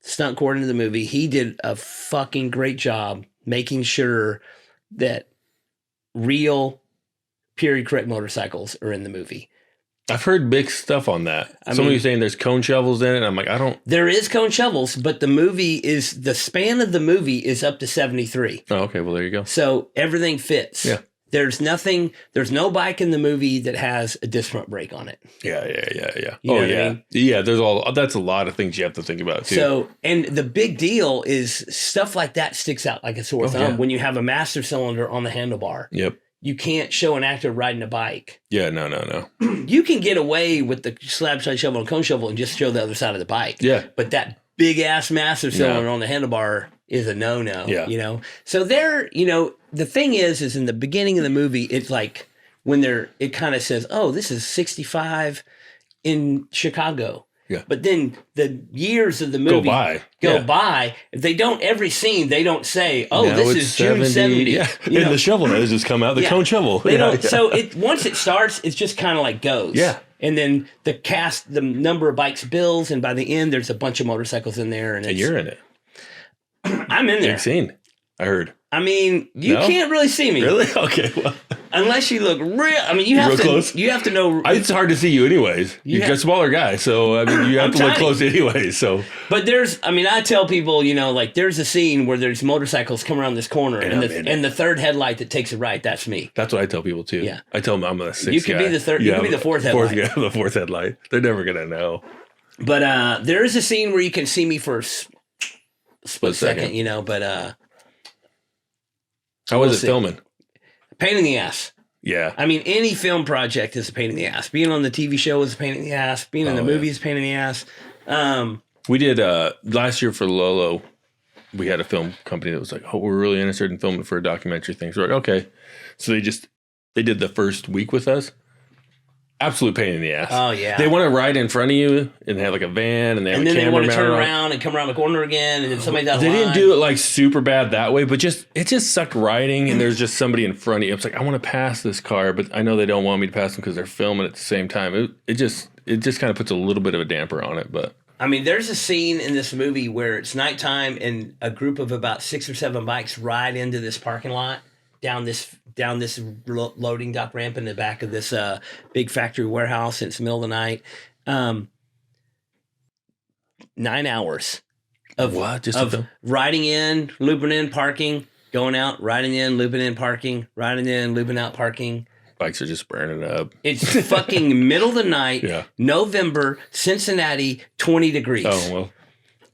A: stunt coordinator of the movie, he did a fucking great job making sure that real period correct motorcycles are in the movie.
B: I've heard mixed stuff on that. Somebody saying there's cone shovels in it. I'm like, there is
A: cone shovels, but the span of the movie is up to 73.
B: Oh, okay. Well, there you go.
A: So everything fits. Yeah. There's no bike in the movie that has a disc front brake on it.
B: Yeah.
A: You know what I mean?
B: Yeah, that's a lot of things you have to think about too.
A: So, and the big deal is stuff like that sticks out like a sore thumb when you have a master cylinder on the handlebar.
B: Yep.
A: You can't show an actor riding a bike.
B: Yeah, no.
A: You can get away with the slab side shovel and cone shovel and just show the other side of the bike.
B: Yeah.
A: But that big ass master cylinder on the handlebar is a no-no.
B: Yeah.
A: So the thing is in the beginning of the movie, it's like when it kind of says, oh, this is 65 in Chicago.
B: Yeah.
A: But then the years of the movie go by. If they don't, every scene, they don't say, oh, now this is June 70.
B: Yeah. And the shovel has just come out, the cone shovel.
A: They don't. So once it starts, it's just kind of like goes.
B: Yeah.
A: And then the number of bikes builds, and by the end, there's a bunch of motorcycles in there. And
B: you're in it.
A: I'm in there.
B: Big scene, I heard.
A: I mean, you can't really see me.
B: Really? Okay. Well,
A: unless you look real. I mean, you have to.
B: Close?
A: You have to know.
B: It's hard to see you, anyways. You're a smaller guy, so you have to look close anyway. So,
A: but I tell people, there's a scene where there's motorcycles come around this corner, and the third headlight that takes a right, that's me.
B: That's what I tell people too.
A: Yeah,
B: I tell them I'm a sixth.
A: You could be the third. You could be the fourth headlight.
B: The fourth headlight. They're never gonna know.
A: But there is a scene where you can see me for a split second. But
B: how was it filming?
A: Pain in the ass.
B: Yeah.
A: I mean, any film project is a pain in the ass. Being on the TV show is a pain in the ass. Being in the movie is a pain in the ass.
B: We did last year for Lolo. we had a film company that was like, oh, we're really interested in filming for a documentary thing. So we're like, okay. So they did the first week with us. Absolute pain in the ass.
A: Oh, yeah.
B: They want to ride in front of you, and they have like a van, and they have a camera.
A: And then they want to turn around and come around the corner again, and then somebody's out of line.
B: They didn't do it like super bad that way, but it just sucked riding, and there's just somebody in front of you. It's like, I want to pass this car, but I know they don't want me to pass them because they're filming at the same time. It just kind of puts a little bit of a damper on it, but.
A: I mean, there's a scene in this movie where it's nighttime and a group of about 6 or 7 bikes ride into this parking lot down this loading dock ramp in the back of this big factory warehouse. And it's the middle of the night. 9 hours of
B: what? Just
A: of riding in, looping in, parking, going out, riding in, looping in, parking, riding in, looping out, parking.
B: Bikes are just burning up.
A: It's fucking middle of the night, November, Cincinnati, 20 degrees.
B: Oh, well,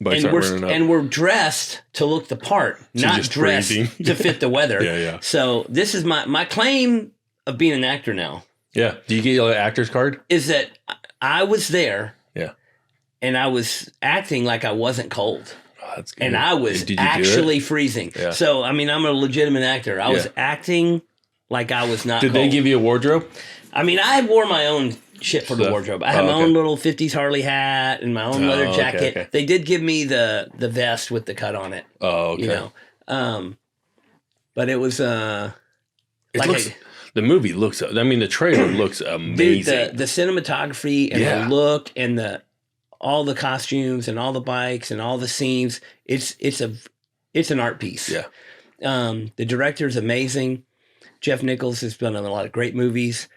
B: bikes aren't burning up.
A: And we're dressed to look the part,
B: so
A: not dressed to fit the weather.
B: Yeah.
A: So this is my claim of being an actor now.
B: Yeah. Do you get your actor's card?
A: Is that I was there.
B: Yeah.
A: And I was acting like I wasn't cold.
B: Oh, that's good.
A: And I was actually freezing.
B: Yeah.
A: So, I mean, I'm a legitimate actor. I was acting like I was not
B: Did
A: cold.
B: they give you a wardrobe?
A: I mean, I wore my own shit for the wardrobe. I had my own little 50s Harley hat and my own leather jacket. Okay. They did give me the vest with the cut on it.
B: Oh, okay.
A: You know, but it was
B: the movie looks. I mean, the trailer looks amazing.
A: Dude, the cinematography and the look and all the costumes and all the bikes and all the scenes. It's an art piece.
B: Yeah.
A: The director's amazing. Jeff Nichols has done a lot of great movies,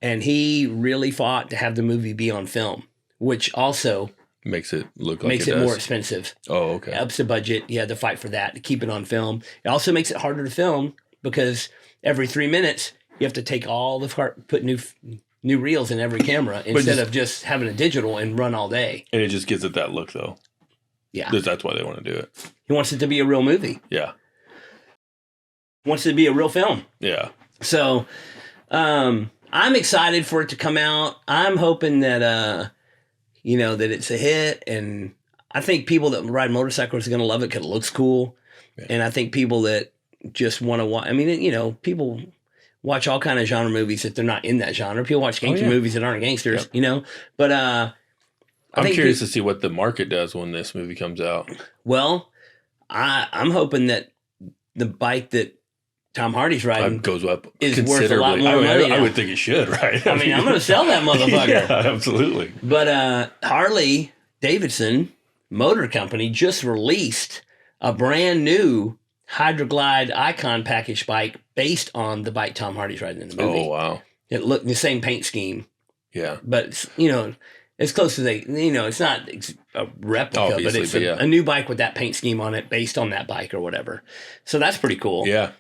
A: and he really fought to have the movie be on film, which also
B: makes it look like
A: makes it more expensive.
B: Oh, okay.
A: Ups the budget. You had to fight for that to keep it on film. It also makes it harder to film because every 3 minutes you have to take all the put new reels in every camera instead of just having a digital and run all day.
B: And it just gives it that look, though.
A: Yeah,
B: that's why they want to do it.
A: He wants it to be a real movie.
B: Yeah.
A: Wants it to be a real film.
B: Yeah.
A: So, I'm excited for it to come out. I'm hoping that, that it's a hit. And I think people that ride motorcycles are going to love it because it looks cool. Yeah. And I think people that just want to watch, I mean, people watch all kind of genre movies if they're not in that genre. People watch gangster movies that aren't gangsters, But
B: I'm curious to see what the market does when this movie comes out.
A: Well, I'm hoping that the bike that Tom Hardy's riding
B: goes up
A: is worth a lot more money now.
B: I would think it should, right?
A: I mean, I'm going to sell that motherfucker.
B: Yeah, absolutely.
A: But Harley Davidson Motor Company just released a brand new Hydroglide Icon package bike based on the bike Tom Hardy's riding in the movie.
B: Oh, wow.
A: It looked the same paint scheme.
B: Yeah.
A: But, it's close to it's not a replica,
B: obviously,
A: but it's a new bike with that paint scheme on it based on that bike or whatever. So that's pretty cool.
B: Yeah.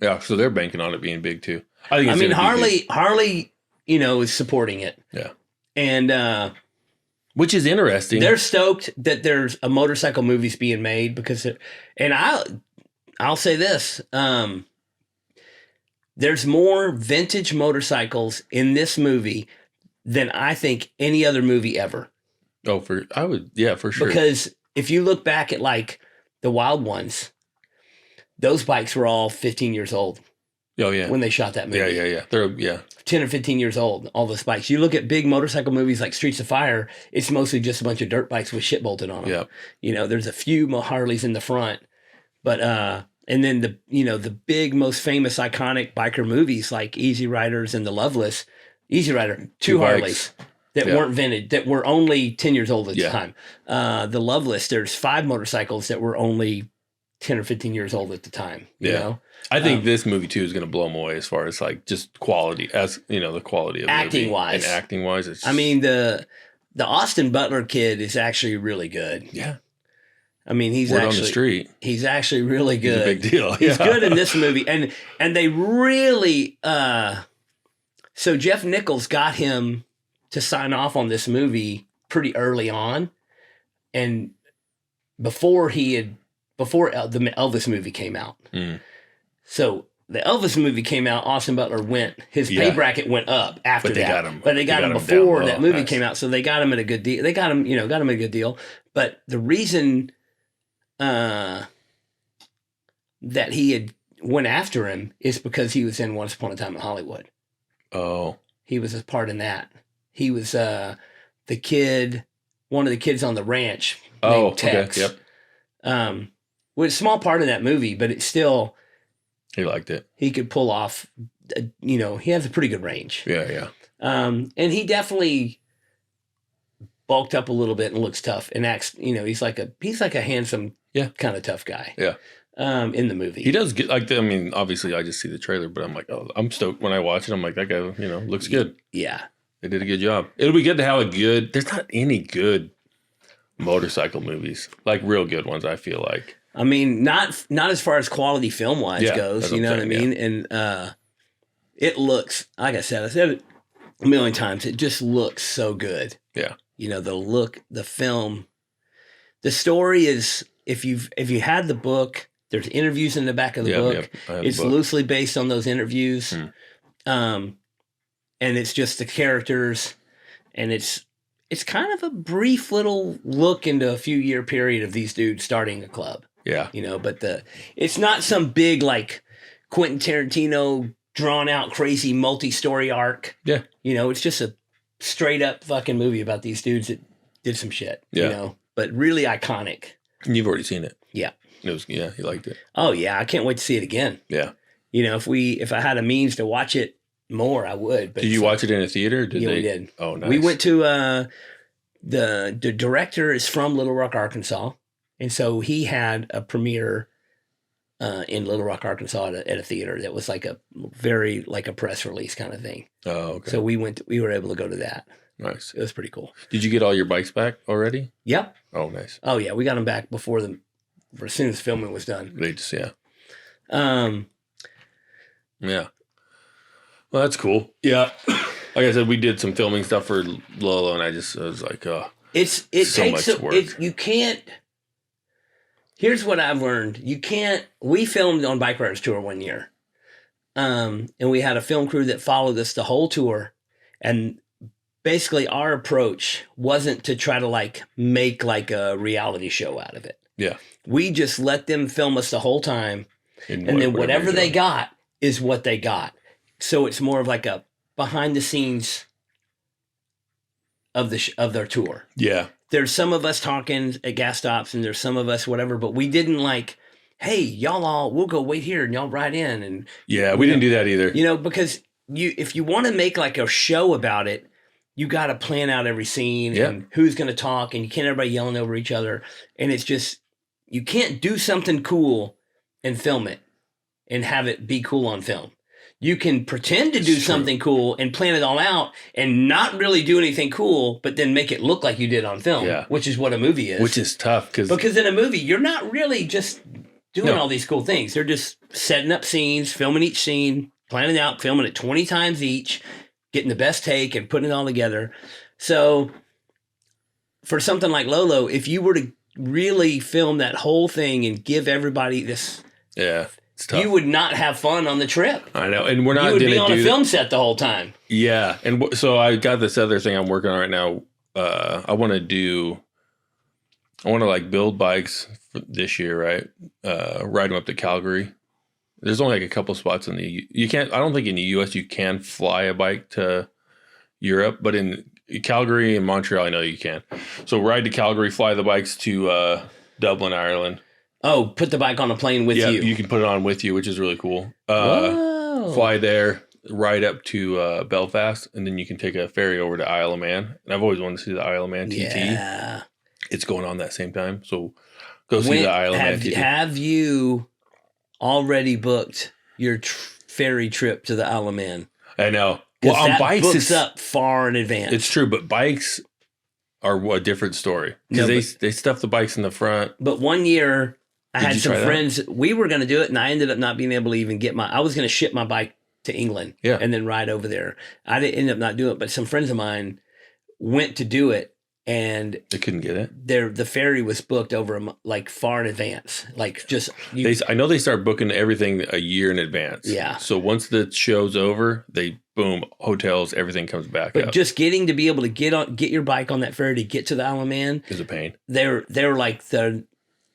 B: Yeah, so they're banking on it being big too. I mean,
A: Harley, is supporting it.
B: Yeah.
A: And
B: which is interesting.
A: They're stoked that there's a motorcycle movies being made because I'll say this, there's more vintage motorcycles in this movie than I think any other movie ever.
B: Oh, for sure.
A: Because if you look back at like the Wild Ones, those bikes were all 15 years old.
B: Oh, yeah.
A: When they shot that movie.
B: Yeah. They're
A: 10 or 15 years old, all those bikes. You look at big motorcycle movies like Streets of Fire, it's mostly just a bunch of dirt bikes with shit bolted on them.
B: Yeah.
A: There's a few Harleys in the front. But and then the big most famous iconic biker movies like Easy Riders and The Loveless. Easy Rider, two Harleys that weren't vintage, that were only 10 years old at the time. The Loveless, there's 5 motorcycles that were only 10 or 15 years old at the time. You know?
B: I think this movie too is going to blow them away as far as like just quality, as the quality of
A: acting wise.
B: And acting wise, it's
A: the Austin Butler kid is actually really good.
B: Yeah.
A: I mean, he's
B: on the street.
A: He's actually really good.
B: He's a big deal.
A: He's good in this movie, and they really. So Jeff Nichols got him to sign off on this movie pretty early on, and before the Elvis movie came out. Mm. So the Elvis movie came out, Austin Butler his pay bracket went up after that. But they got him before that movie came out, so they got him at a good deal. They got him, got him at a good deal. But the reason that he had went after him is because he was in Once Upon a Time in Hollywood.
B: Oh.
A: He was a part in that. He was the kid, one of the kids on the ranch.
B: Oh,
A: named Tex.
B: okay. Yep.
A: Was a small part of that movie, but it's still.
B: He liked it.
A: He could pull off, he has a pretty good range.
B: Yeah.
A: And he definitely bulked up a little bit and looks tough and acts, he's like a handsome, kind of tough guy.
B: Yeah.
A: In the movie.
B: He does get obviously I just see the trailer, but I'm like, oh, I'm stoked when I watch it. I'm like, that guy, looks good.
A: Yeah.
B: They did a good job. It'll be good to have there's not any good motorcycle movies, like real good ones, I feel like.
A: I mean, not as far as quality film wise goes, you know what I mean? Yeah. And it looks, like I said it a million times, it just looks so good.
B: Yeah.
A: The look, the film, the story is, if you had the book, there's interviews in the back of the book. It's loosely based on those interviews. And it's just the characters, and it's kind of a brief little look into a few year period of these dudes starting a club.
B: Yeah.
A: But it's not some big like Quentin Tarantino drawn out crazy multi-story arc.
B: Yeah.
A: It's just a straight up fucking movie about these dudes that did some shit.
B: Yeah.
A: But really iconic.
B: And you've already seen it.
A: Yeah.
B: You liked it.
A: Oh yeah, I can't wait to see it again.
B: Yeah.
A: If I had a means to watch it more, I would. But
B: did you watch it in a theater?
A: We did.
B: Oh, nice.
A: We went to the director is from Little Rock, Arkansas, and so he had a premiere in Little Rock, Arkansas at a theater that was like a very like a press release kind of thing. Oh, okay. So we were able to go to that.
B: Nice.
A: It was pretty cool.
B: Did you get all your bikes back already?
A: Yep.
B: Oh, nice.
A: Oh yeah, we got them back as soon as filming was done.
B: Yeah. Yeah. Well, that's cool. Yeah. Like I said, we did some filming stuff for Lolo, and I was like,
A: it
B: so
A: takes
B: much work.
A: You can't. Here's what I've learned. We filmed on Bike Riders Tour one year. And we had a film crew that followed us the whole tour. And basically our approach wasn't to try to like make like a reality show out of it.
B: Yeah.
A: We just let them film us the whole time. And then whatever they got is what they got. So it's more of like a behind the scenes of their tour.
B: Yeah.
A: There's some of us talking at gas stops and there's some of us whatever, but we didn't like, hey, y'all we'll go wait here and y'all ride in. And
B: yeah, we didn't do that either.
A: Because if you want to make like a show about it, you got to plan out every scene and who's going to talk, and you can't everybody yelling over each other. And it's just, you can't do something cool and film it and have it be cool on film. You can pretend to do something cool and plan it all out and not really do anything cool, but then make it look like you did on film, which is what a movie is.
B: Which is tough.
A: Because in a movie, you're not really just doing all these cool things. They're just setting up scenes, filming each scene, planning out, filming it 20 times each, getting the best take and putting it all together. So for something like Lolo, if you were to really film that whole thing and give everybody this...
B: Yeah.
A: You would not have fun on the trip.
B: I know, and we're not.
A: You would be on a film set the whole time.
B: Yeah, and so I got this other thing I'm working on right now. I want to like build bikes for this year, right? Ride them up to Calgary. There's only like a couple spots you can't. I don't think in the U.S. you can fly a bike to Europe, but in Calgary and Montreal, I know you can. So ride to Calgary, fly the bikes to Dublin, Ireland.
A: Oh, put the bike on a plane with you.
B: Yeah, you can put it on with you, which is really cool. Fly there, ride up to Belfast, and then you can take a ferry over to Isle of Man. And I've always wanted to see the Isle of Man TT.
A: Yeah.
B: It's going on that same time, so go see the Isle of Man TT.
A: Have you already booked your ferry trip to the Isle of Man?
B: I know. Well, on bikes,
A: it's up far in advance.
B: It's true, but bikes are a different story because they stuff the bikes in the front.
A: But one year... I had some friends, we were going to do it, and I ended up not being able to even I was going to ship my bike to England and then ride over there. I didn't end up not doing it, but some friends of mine went to do it, and
B: they couldn't get it.
A: The ferry was booked over like far in advance. Like just...
B: I know they start booking everything a year in advance.
A: Yeah.
B: So once the show's over, boom, hotels, everything comes back up.
A: But just getting to be able to get your bike on that ferry to get to the Isle of Man
B: is a pain.
A: They're like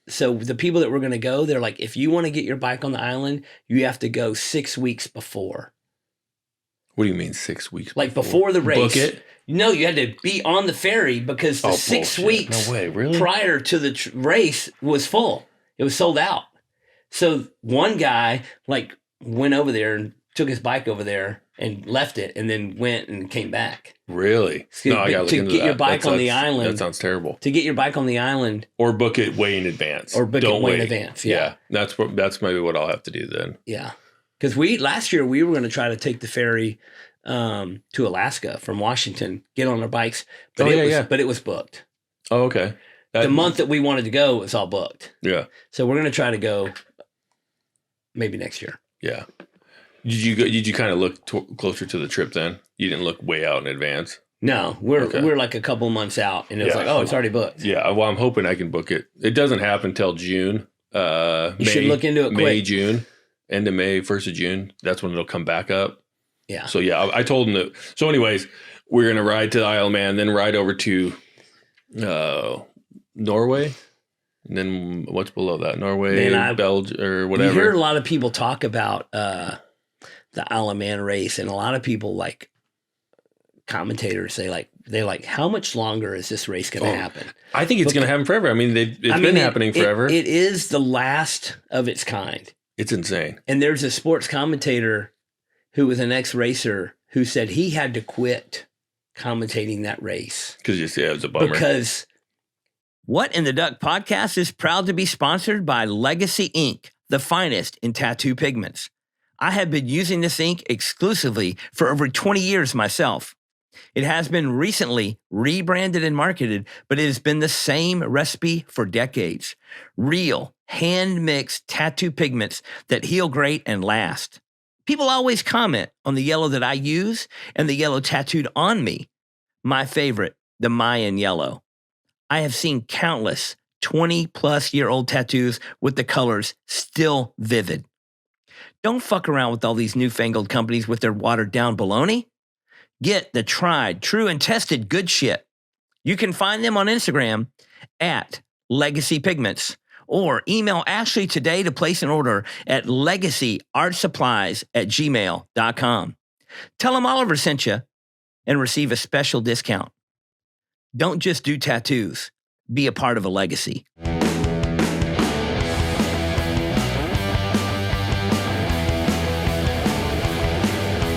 A: So the people that were going to go, they're like, if you want to get your bike on the island, you have to go 6 weeks before.
B: What do you mean 6 weeks?
A: Like before the race.
B: Book it?
A: No, you had to be on the ferry because the 6 weeks
B: no way, really?
A: prior to the race was full. It was sold out. So one guy like went over there and took his bike over there and left it and then went and came back.
B: Really?
A: So
B: No, I got to look into
A: get
B: that.
A: your bike on the island.
B: That sounds terrible.
A: To get your bike on the island.
B: Or book it way in advance.
A: Or book it way in advance, yeah.
B: That's maybe what I'll have to do then.
A: Yeah. Because last year we were going to try to take the ferry to Alaska from Washington, get on our bikes, but it was booked.
B: Oh, okay.
A: The month that we wanted to go was all booked.
B: Yeah.
A: So we're going to try to go maybe next year.
B: Yeah. Did you kind of look closer to the trip then? You didn't look way out in advance?
A: No, we're like a couple months out, and it was like, oh, it's already booked.
B: Yeah, well, I'm hoping I can book it. It doesn't happen till June.
A: You should look into it quick.
B: May, June, end of May, 1st of June. That's when it'll come back up.
A: Yeah.
B: So yeah, I told him that. So anyways, we're gonna ride to the Isle of Man, then ride over to Norway. And then what's below that? Norway, Belgium, or whatever.
A: You hear a lot of people talk about the Isle of Man race, and a lot of people like commentators say they're like, how much longer is this race going to happen?
B: I think it's going to happen forever. I mean, it's been happening forever.
A: It is the last of its kind.
B: It's insane.
A: And there's a sports commentator who was an ex-racer who said he had to quit commentating that race.
B: Because it was a bummer.
A: Because What in the Duck podcast is proud to be sponsored by Legacy Ink, the finest in tattoo pigments. I have been using this ink exclusively for over 20 years myself. It has been recently rebranded and marketed, but it has been the same recipe for decades. Real, hand-mixed tattoo pigments that heal great and last. People always comment on the yellow that I use and the yellow tattooed on me. My favorite, the Mayan yellow. I have seen countless 20-plus-year-old tattoos with the colors still vivid. Don't fuck around with all these newfangled companies with their watered-down baloney. Get the tried, true, and tested good shit. You can find them on Instagram at Legacy Pigments or email Ashley today to place an order at legacyartsupplies@gmail.com. Tell them Oliver sent you and receive a special discount. Don't just do tattoos. Be a part of a legacy.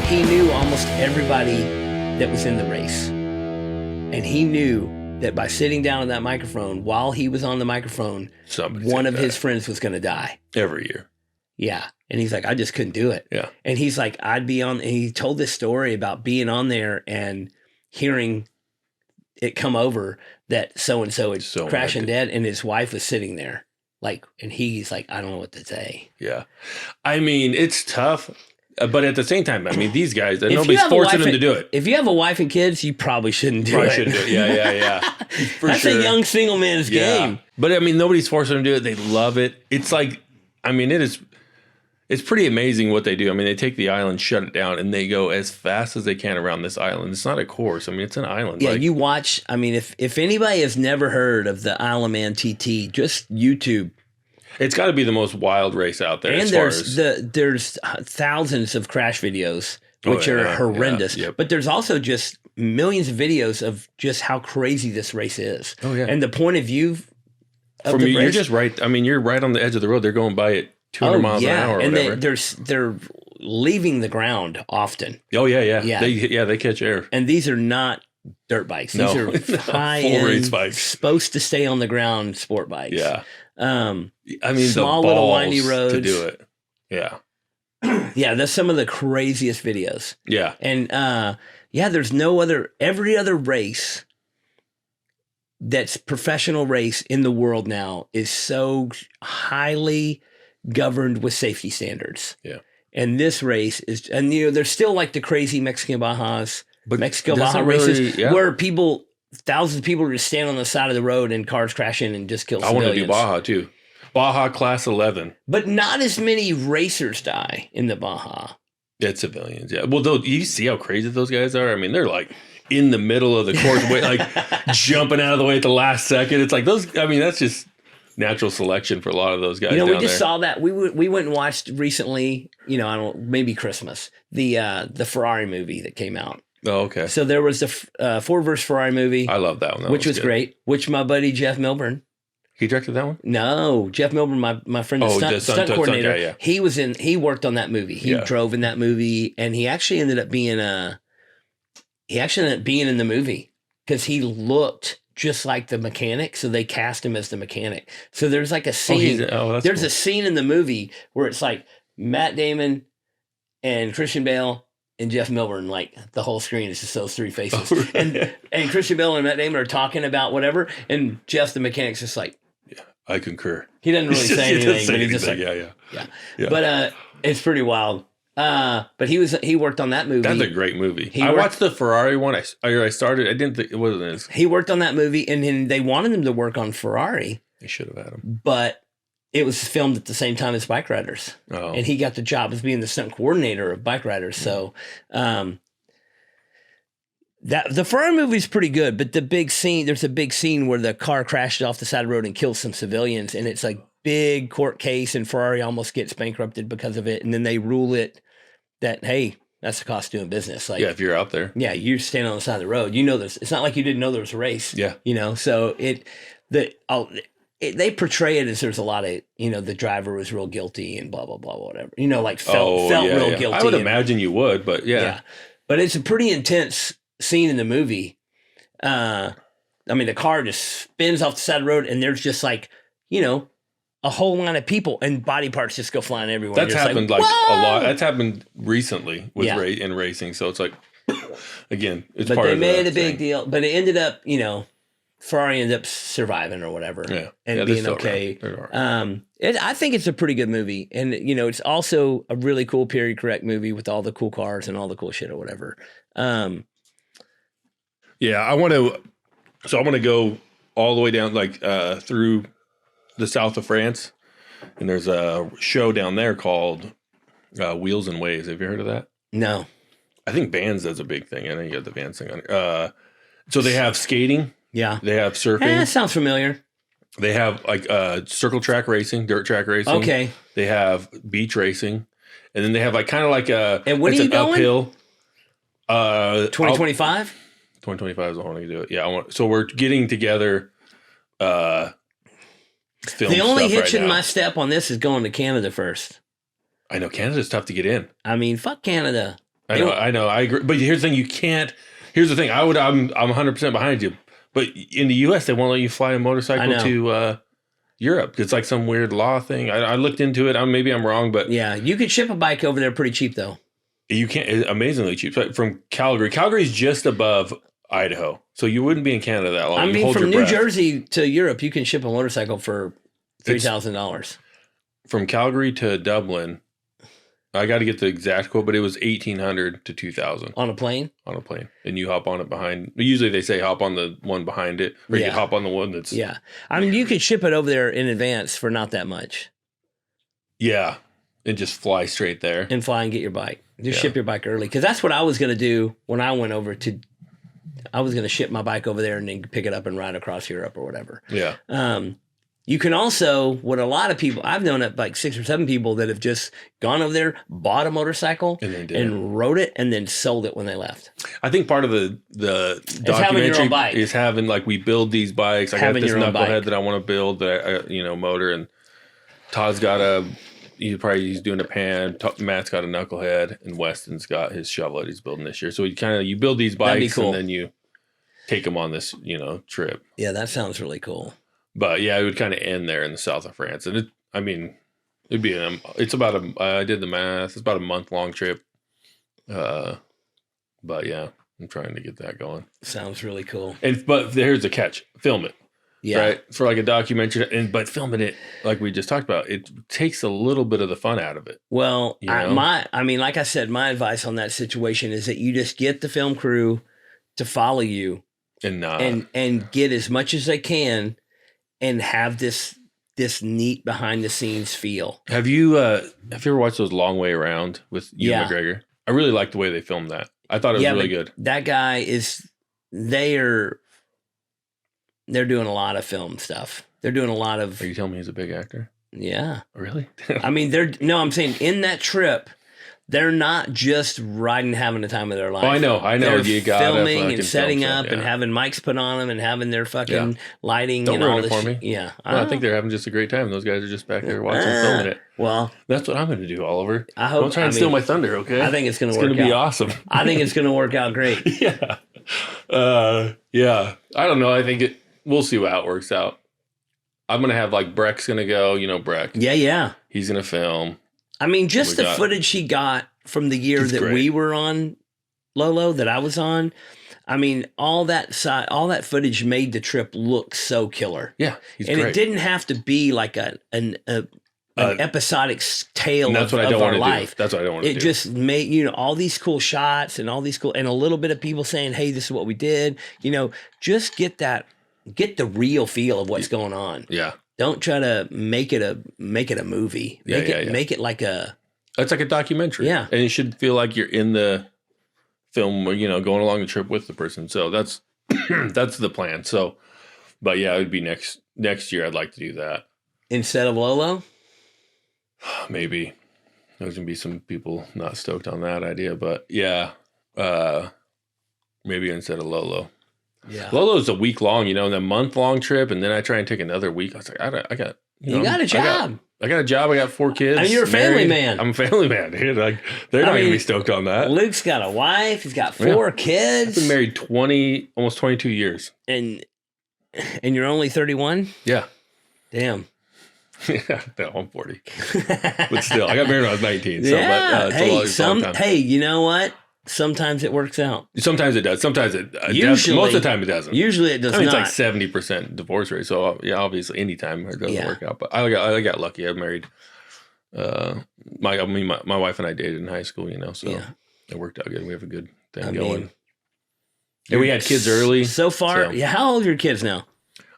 A: He knew almost everybody that was in the race. And he knew that by sitting down on that microphone, while he was on the microphone, one of his friends was going to die.
B: Every year.
A: Yeah. And he's like, I just couldn't do it.
B: Yeah.
A: And he's like, and he told this story about being on there and hearing it come over that so-and-so had crashed and dead, and his wife was sitting there. And he's like, I don't know what to say.
B: Yeah. I mean, it's tough. But at the same time, I mean, these guys, nobody's forcing them to do it.
A: If you have a wife and kids, you probably shouldn't do it.
B: Shouldn't do it. Yeah.
A: That's a young single man's game.
B: But I mean, nobody's forcing them to do it. They love it. It's like, I mean, it's pretty amazing what they do. I mean, they take the island, shut it down, and they go as fast as they can around this island. It's not a course. I mean, it's an island.
A: Yeah, you watch. I mean, if anybody has never heard of the Isle of Man TT, just YouTube.
B: It's got to be the most wild race out there.
A: And there's thousands of crash videos, which are horrendous. Yeah, yep. But there's also just millions of videos of just how crazy this race is.
B: Oh, yeah.
A: And the point of view of
B: from
A: the
B: you,
A: race,
B: you're just right. I mean, you're right on the edge of the road. They're going by at 200 miles an hour or
A: and
B: whatever.
A: They're leaving the ground often.
B: Oh, yeah. They catch air.
A: And these are not dirt bikes. These are high-end,
B: full race bikes.
A: Supposed to stay on the ground sport bikes.
B: Yeah.
A: I
B: mean,
A: small
B: the
A: little windy roads
B: to do it. Yeah.
A: Yeah, that's some of the craziest videos.
B: Yeah.
A: And there's every other race that's professional race in the world now is so highly governed with safety standards.
B: Yeah.
A: And this race is, and there's still like the crazy Mexican Bajas,
B: but
A: Mexico Baja races where thousands of people are just standing on the side of the road and cars crash in and just kill civilians.
B: I want to do Baja too. Baja Class 11.
A: But not as many racers die in the Baja.
B: It's civilians, yeah. Well, you see how crazy those guys are? I mean, they're like in the middle of the course, jumping out of the way at the last second. It's like those, I mean, that's just natural selection for a lot of those guys.
A: You know, we
B: down
A: just
B: there.
A: saw that. We went and watched recently. You know, I don't maybe Christmas the Ferrari movie that came out.
B: Oh, okay.
A: So there was the Ford versus Ferrari movie.
B: I love that one. That
A: which was
B: good.
A: great. Which my buddy Jeff Milburn.
B: He directed that one?
A: No, Jeff Milburn, my friend, the stunt coordinator.
B: Yeah.
A: He worked on that movie. He drove in that movie, and he actually ended up being in the movie because he looked just like the mechanic, so they cast him as the mechanic. So there's like a scene. There's
B: cool.
A: a scene in the movie where it's like Matt Damon and Christian Bale and Jeff Milburn, like the whole screen is just those three faces.
B: Oh, right. And
A: Christian Bale and Matt Damon are talking about whatever, and Jeff the mechanic's just like,
B: I concur.
A: He doesn't really say anything, but he's just like,
B: yeah.
A: But it's pretty wild. But he worked on that movie.
B: That's a great movie. I watched the Ferrari one. I started. I didn't think it wasn't as.
A: He worked on that movie, and then they wanted him to work on Ferrari.
B: They should have had him,
A: but it was filmed at the same time as Bike Riders, and he got the job as being the stunt coordinator of Bike Riders. So, that the Ferrari movie is pretty good, but there's a big scene where the car crashes off the side of the road and kills some civilians, and it's like big court case, and Ferrari almost gets bankrupted because of it, and then they rule it that, hey, that's the cost of doing business. Like,
B: if you're out there,
A: you're standing on the side of the road. You know this. It's not like you didn't know there was a race.
B: Yeah,
A: you know. So they portray it as there's a lot of, the driver was real guilty and blah blah blah whatever. Like felt real guilty.
B: I would imagine you would, but
A: but it's a pretty intense scene in the movie. I mean, the car just spins off the side of the road, and there's just like, a whole line of people, and body parts just go flying everywhere.
B: That's happened like a lot. That's happened recently with in racing. So it's like, again, it's
A: but
B: part
A: they
B: of
A: made
B: the
A: a big deal. But it ended up, Ferrari ended up surviving or whatever, and being okay. I think it's a pretty good movie, and it's also a really cool period correct movie with all the cool cars and all the cool shit or whatever.
B: I want to go all the way down, like through the south of France, and there's a show down there called Wheels and Waves. Have you heard of that?
A: No.
B: I think Vans does a big thing. I know you got the Vans thing on it. So they have skating.
A: Yeah.
B: They have surfing.
A: Sounds familiar.
B: They have like circle track racing, dirt track racing.
A: Okay.
B: They have beach racing, and then they have like kind of like
A: and when are you going?
B: Uphill.
A: 2025.
B: 2025 is I want to do it. Yeah, so we're getting together.
A: The only hitch in my step on this is going to Canada first.
B: I know Canada's tough to get in.
A: I mean, fuck Canada.
B: I know. I agree. But here's the thing: you can't. Here's the thing: I'm 100% behind you. But in the U.S., they won't let you fly a motorcycle to Europe. It's like some weird law thing. I looked into it. Maybe I'm wrong, but
A: you could ship a bike over there pretty cheap though.
B: You can't. It's amazingly cheap. From Calgary. Calgary's just above Idaho, so you wouldn't be in Canada that long.
A: I mean, from New Jersey to Europe, you can ship a motorcycle for $3,000.
B: From Calgary to Dublin, I got to get the exact quote, but it was $1,800 to $2,000
A: on a plane.
B: On a plane, and you hop on it behind. Usually, they say hop on the one behind it, or you can hop on the one that's.
A: Yeah, I mean, you could ship it over there in advance for not that much.
B: Yeah, and just fly straight there
A: and fly and get your bike. Just ship your bike early, because that's what I was going to do when I went over to. I was going to ship my bike over there and then pick it up and ride across Europe or whatever.
B: Yeah.
A: You can also, what a lot of people, I've known like 6 or 7 people that have just gone over there, bought a motorcycle and rode it and then sold it when they left.
B: I think part of the documentary is having like, we build these bikes. I got this knucklehead that I want to build that motor, and Todd's got he's doing a pan. Matt's got a knucklehead, and Weston's got his shovel that he's building this year. So you build these bikes and then you take them on this, trip.
A: Yeah, that sounds really cool.
B: But yeah, it would kind of end there in the south of France. And it'd be, I did the math. It's about a month-long trip. But yeah, I'm trying to get that going.
A: Sounds really cool.
B: But here's the catch. Film it.
A: Yeah.
B: Right. For like a documentary, but filming it, like we just talked about, it takes a little bit of the fun out of it.
A: Well, like I said, my advice on that situation is that you just get the film crew to follow you and get as much as they can and have this neat behind the scenes feel.
B: Have you ever watched those Long Way Around with Ewan McGregor? I really liked the way they filmed that. I thought it was really good.
A: That guy they're doing a lot of film stuff. They're doing a lot of.
B: Are you telling me he's a big actor?
A: Yeah.
B: Really?
A: I mean, I'm saying in that trip, they're not just riding, having the time of their life.
B: Oh, I know.
A: They're
B: You got
A: filming and setting up and having mics put on them and having their fucking lighting.
B: Don't
A: and
B: ruin
A: all
B: it
A: this
B: for me.
A: Yeah.
B: I think they're having just a great time. Those guys are just back there watching, filming it.
A: Well,
B: that's what I'm going to do, Oliver.
A: I hope.
B: Don't try and steal my thunder, okay?
A: I think it's going to
B: work out.
A: It's going to
B: be awesome.
A: I think it's going to work out great.
B: Yeah. Yeah. I don't know. I think we'll see how it works out. I'm going to have Breck's going to go, Breck.
A: Yeah.
B: He's going to film.
A: I mean, just the footage he got from the year that we were on Lolo, that I was on. I mean, all that footage made the trip look so killer.
B: Yeah, he's
A: great. It didn't have to be like an episodic tale of our life.
B: That's what I don't want to do.
A: It just made, all these cool shots and all these cool, and a little bit of people saying, hey, this is what we did. Just get the real feel of what's going on.
B: Yeah.
A: Don't try to make it a movie. Make it like
B: it's like a documentary.
A: Yeah.
B: And you should feel like you're in the film, going along the trip with the person. So that's that's the plan. So, but yeah, it would be next year. I'd like to do that
A: instead of Lolo.
B: Maybe there's gonna be some people not stoked on that idea, but yeah, maybe instead of Lolo.
A: Yeah,
B: Lolo's a week long, and a month long trip, and then I try and take another week. I was like, I got.
A: You got a job.
B: I got a job. I got 4 kids.
A: I mean, you're a family man.
B: I'm a family man, dude. They're not going to be stoked on that.
A: Luke's got a wife. He's got 4 kids.
B: I've been married almost 22 years.
A: And you're only 31?
B: Yeah.
A: Damn.
B: Yeah, no, I'm 40. But still, I got married when I was 19. So,
A: yeah.
B: But,
A: hey, you know what? Sometimes it works out.
B: Sometimes it does. Sometimes it
A: usually,
B: most of the time it doesn't.
A: Usually it does not.
B: It's like 70% divorce rate. So yeah, obviously anytime it doesn't work out. But I got lucky. I married my wife and I dated in high school, so it worked out good. We have a good thing going. And we had kids early.
A: So far, yeah. How old are your kids now?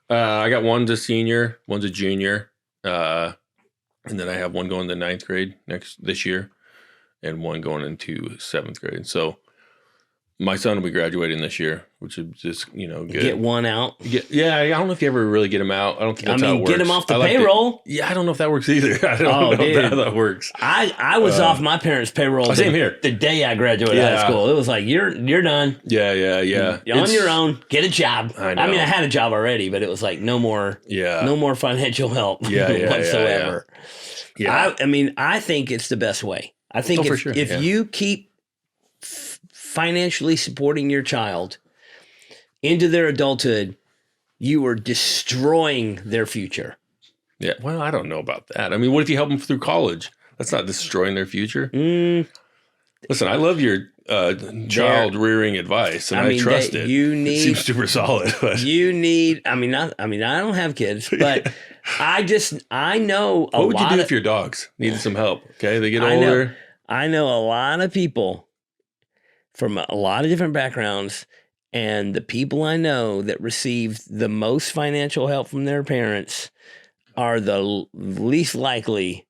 B: I got one's a senior, one's a junior. And then I have one going to 9th grade this year. And one going into 7th grade. So my son will be graduating this year, which is just, good.
A: Get one out.
B: Yeah, I don't know if you ever really get him out. I don't think that's how it works.
A: Get him off the payroll.
B: I don't know if that works either. I don't know how that works.
A: I was off my parents' payroll.
B: Same here.
A: The day I graduated high school. It was like, you're done.
B: Yeah.
A: You're on your own. Get a job.
B: I know.
A: I mean, I had a job already, but it was like no more financial help whatsoever.
B: Yeah.
A: I think it's the best way. I think if you keep financially supporting your child into their adulthood, you are destroying their future.
B: Yeah. Well, I don't know about that. I mean, what if you help them through college? That's not destroying their future. Listen, I love your child rearing advice, and I trust it. It seems super solid. But.
A: I don't have kids, but I know
B: what would you do if your dogs needed some help? Okay, they get older.
A: I know a lot of people from a lot of different backgrounds, and the people I know that received the most financial help from their parents are the least likely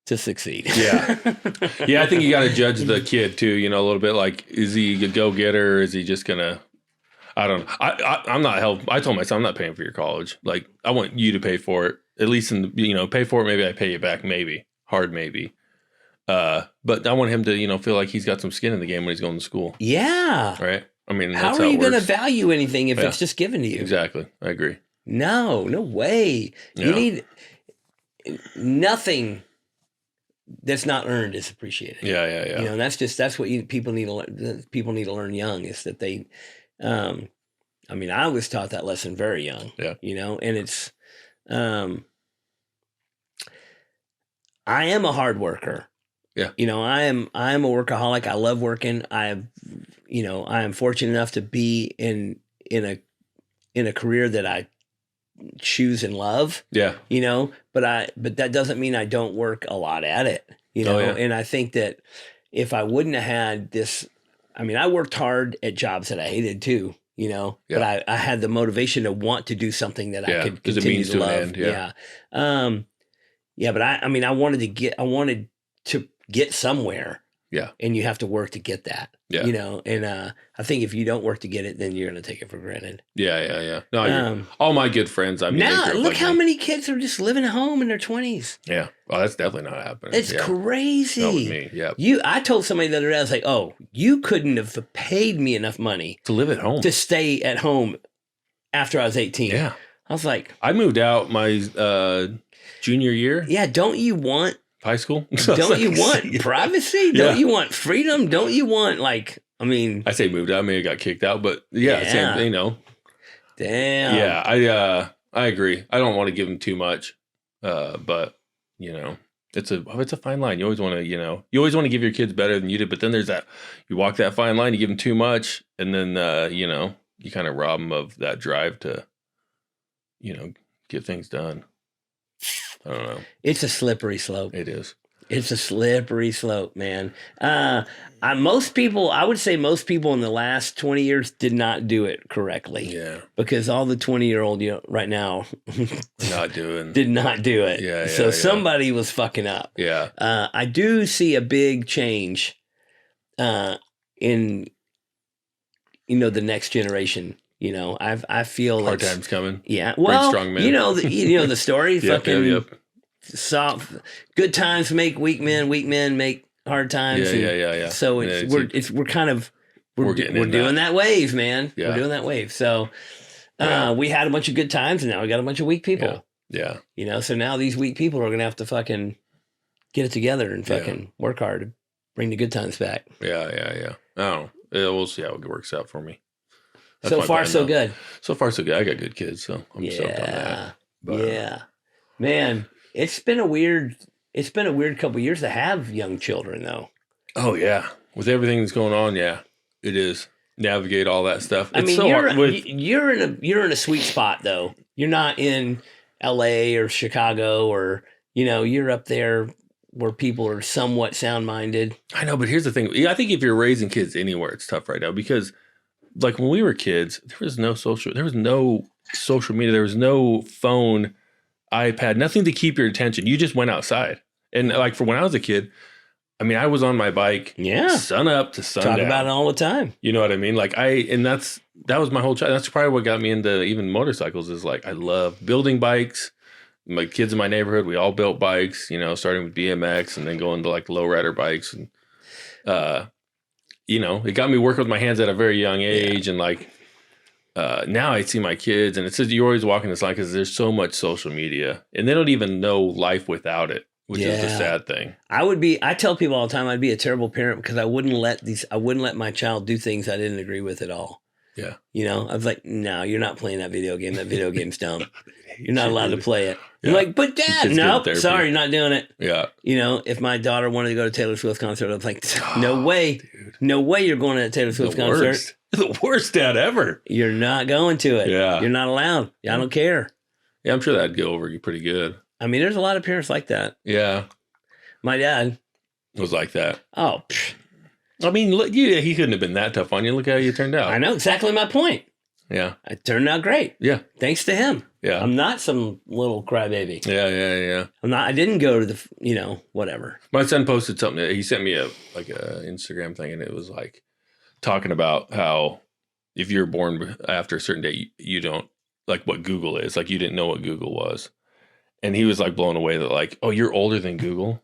A: to succeed.
B: Yeah. I think you got to judge the kid too, a little bit. Like, is he a go-getter, or is he just gonna? I don't know. I'm not helping. I told my son, I'm not paying for your college. Like, I want you to pay for it. At least pay for it. Maybe I pay you back. Maybe hard. Maybe. But I want him to, feel like he's got some skin in the game when he's going to school.
A: Yeah.
B: Right. I mean,
A: how are you going to value anything if it's just given to you?
B: Exactly. I agree.
A: No way.
B: Yeah.
A: You need nothing that's not earned is appreciated.
B: Yeah.
A: That's what people need to learn. People need to learn young is that they, I was taught that lesson very young.
B: Yeah.
A: And it's, I am a hard worker.
B: Yeah.
A: I am a workaholic. I love working. I am fortunate enough to be in a career that I choose and love.
B: Yeah.
A: But that doesn't mean I don't work a lot at it. And I think that if I wouldn't have had this, I worked hard at jobs that I hated too, but I had the motivation to want to do something that I could continue to love. But I wanted to get somewhere.
B: Yeah.
A: And you have to work to get that.
B: Yeah.
A: You know, and I think if you don't work to get it, then you're going to take it for granted.
B: Yeah. No, all my good friends, I mean,
A: now look how many kids are just living at home in their 20s.
B: Yeah. Well, that's definitely not happening.
A: It's crazy.
B: Not with me. Yeah.
A: I told somebody the other day, I was like, oh, you couldn't have paid me enough money
B: to live at home,
A: to stay at home after I was 18.
B: Yeah.
A: I was like,
B: I moved out my junior year.
A: Yeah. Don't you want
B: high school?
A: Don't you want privacy? Don't you want freedom? Don't you want I say moved out, I may have got kicked out, but same, you know. Damn.
B: Yeah, I agree. I don't want to give them too much, but you know, it's a fine line. You always want to, give your kids better than you did, but then there's that, you walk that fine line, you give them too much, and then you know, you kind of rob them of that drive to, you know, get things done. I don't know.
A: It's a slippery slope.
B: It is.
A: It's a slippery slope, man. I would say most people in the last 20 years did not do it correctly.
B: Yeah.
A: Because all the 20-year-old right now did not do it.
B: Yeah.
A: So somebody was fucking up.
B: Yeah.
A: I do see a big change in, you know, the next generation. You know, I feel
B: hard times coming.
A: Yeah. Well,
B: strong men.
A: you know the story.
B: Yep.
A: Soft, good times make weak men make hard times.
B: Yeah.
A: So we're doing that wave, man.
B: Yeah.
A: We're doing that wave. So we had a bunch of good times, and now we got a bunch of weak people.
B: Yeah.
A: You know, so now these weak people are gonna have to fucking get it together and fucking work hard to bring the good times back.
B: Yeah. I don't know. We'll see how it works out for me.
A: So far, so good.
B: So far, so good. I got good kids, so I'm stoked on that. But,
A: man, it's been a weird couple of years to have young children, though.
B: Oh yeah, with everything that's going on, yeah, it is. Navigate all that stuff.
A: I mean, you're in a sweet spot though. You're not in L.A. or Chicago, or you know, you're up there where people are somewhat sound minded.
B: I know, but here's the thing. I think if you're raising kids anywhere, it's tough right now because. Like when we were kids, there was no social media, there was no phone, iPad, nothing to keep your attention. You just went outside. And like for when I was a kid, I mean, I was on my bike, sun up to sundown.
A: Talk about it all the time.
B: You know what I mean? Like that was my whole child. That's probably what got me into even motorcycles is like, I love building bikes. My kids in my neighborhood, we all built bikes, you know, starting with BMX and then going to like lowrider bikes and, you know, it got me working with my hands at a very young age. And like, now I see my kids and it says you're always walking this line because there's so much social media and they don't even know life without it, which is the sad thing. I tell people all the time, I'd be a terrible parent because I wouldn't let my child do things I didn't agree with at all. Yeah. You know, I was like, no, you're not playing that video game. That video game's dumb. You're not allowed to play it. Yeah. You're like, but Dad, nope, sorry, not doing it. Yeah. You know, if my daughter wanted to go to Taylor Swift concert, I was like, no way. Dude. No way you're going to a Taylor Swift concert. The worst dad ever. You're not going to it. Yeah. You're not allowed. I don't care. Yeah, I'm sure that'd go over you pretty good. I mean, there's a lot of parents like that. Yeah. My dad was like that. Oh, pfft. I mean, look, he couldn't have been that tough on you. Look how you turned out. I know exactly my point. Yeah. I turned out great. Yeah. Thanks to him. Yeah. I'm not some little crybaby. Yeah. I didn't go to the, whatever. My son posted something. He sent me a Instagram thing, and it was like talking about how if you're born after a certain date, you don't, like what Google is. Like you didn't know what Google was. And he was like blown away that like, oh, you're older than Google.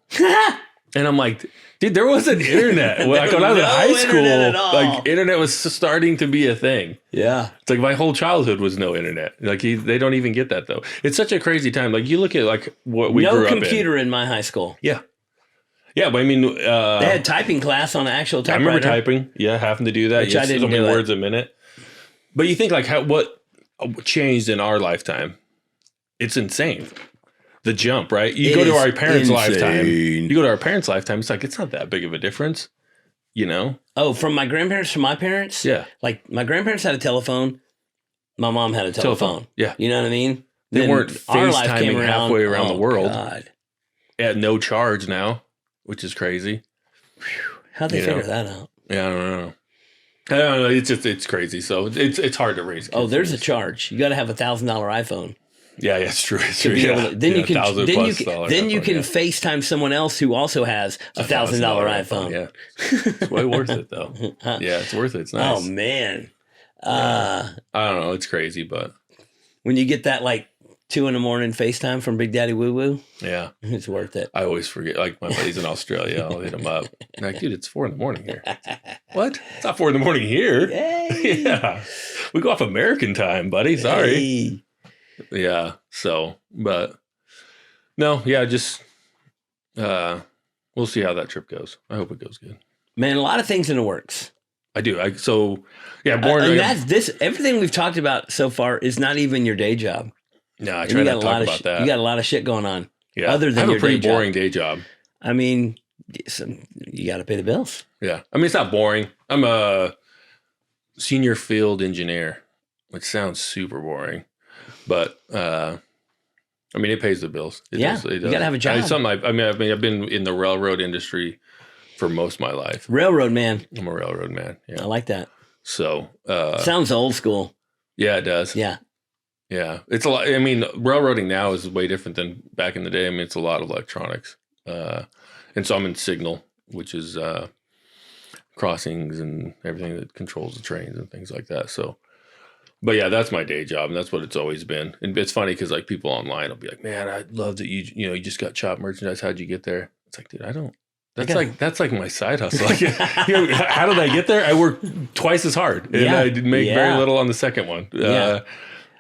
B: And I'm like, dude, there wasn't internet. Like when I was in high school, like internet was starting to be a thing. Yeah. It's like my whole childhood was no internet. Like they don't even get that though. It's such a crazy time. Like you look at like what we grew up in. No computer in my high school. Yeah. Yeah, but I mean, they had typing class on an actual typewriter. I remember typing. Yeah, having to do that. Which I didn't do words a minute. But you think like what changed in our lifetime? It's insane. The jump, right? You go to our parents' lifetime. You go to our parents' lifetime. It's like, it's not that big of a difference, Oh, from my grandparents to my parents? Yeah. Like my grandparents had a telephone. My mom had a telephone. Yeah. You know what I mean? They weren't FaceTiming halfway around the world. God. At no charge now, which is crazy. How'd they figure that out? Yeah, I don't know. It's crazy. So it's hard to raise kids. Oh, there's a charge. You got to have $1,000 iPhone. Yeah, it's true. It's
A: To
B: true.
A: be
B: Yeah.
A: able to, then
B: Yeah,
A: you can
B: $1,000+
A: you can
B: yeah.
A: FaceTime someone else who also has $1,000 iPhone.
B: Yeah, it's way worth it though. Yeah, it's worth it. It's nice.
A: Oh man,
B: Yeah. I don't know. It's crazy, but
A: when you get that like 2 a.m. FaceTime from Big Daddy Woo Woo,
B: yeah,
A: it's worth it.
B: I always forget. Like my buddies in Australia, I'll hit them up. I'm like, dude, it's 4 a.m. here. What? It's not 4 a.m. here.
A: Yay.
B: Yeah, we go off American time, buddy. Sorry.
A: Hey.
B: Yeah. So, but no, yeah, just we'll see how that trip goes. I hope it goes good.
A: Man, a lot of things in the works.
B: I do. Born.
A: And that's this. Everything we've talked about so far is not even your day job.
B: No, I try not to talk about that.
A: You got a lot of shit going on.
B: Yeah,
A: other than
B: I have
A: your
B: a pretty
A: day
B: boring
A: job.
B: day job.
A: I mean, you got to pay the bills.
B: Yeah, I mean it's not boring. I'm a senior field engineer, which sounds super boring, but I mean it pays the bills. It does.
A: You got to have a job.
B: I've been in the railroad industry for most of my life.
A: Railroad man.
B: I'm a railroad man. Yeah,
A: I like that.
B: So
A: sounds old school.
B: Yeah, it does.
A: Yeah.
B: Yeah, it's a lot. I mean, railroading now is way different than back in the day. I mean, it's a lot of electronics. And so I'm in signal, which is crossings and everything that controls the trains and things like that. So, but yeah, that's my day job, and that's what it's always been. And it's funny because like people online will be like, "Man, I love that you just got Chop merchandise. How'd you get there?" It's like, dude, I don't. That's like my side hustle. Like, how did I get there? I worked twice as hard, and I did make very little on the second one.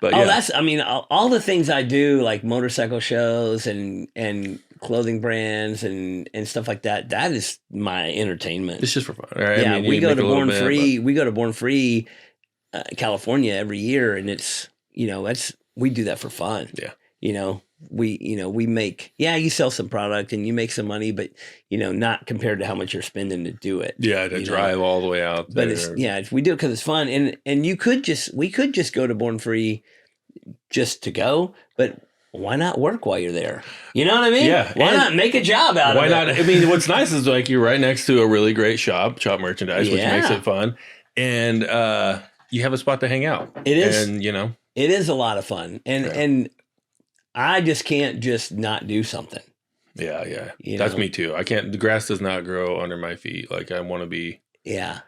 B: But
A: all the things I do, like motorcycle shows and clothing brands and stuff like that. That is my entertainment.
B: It's just for fun, right?
A: Yeah, we go to Born Free. We go to Born Free, California every year, and it's we do that for fun.
B: Yeah,
A: we make you sell some product and you make some money, but not compared to how much you're spending to do it.
B: Yeah, to drive all the way out there.
A: But we do it because it's fun, and we could just go to Born Free just to go, but why not work while you're there? You know what I mean?
B: Yeah.
A: Why not make a job out of it?
B: Why not? I mean, what's nice is like you're right next to a really great shop, Chop Merchandise, which makes it fun, and you have a spot to hang out.
A: It is,
B: and
A: it is a lot of fun, and I just can't just not do something.
B: Yeah. That's me too. I can't. The grass does not grow under my feet. Like I want to be.
A: Yeah.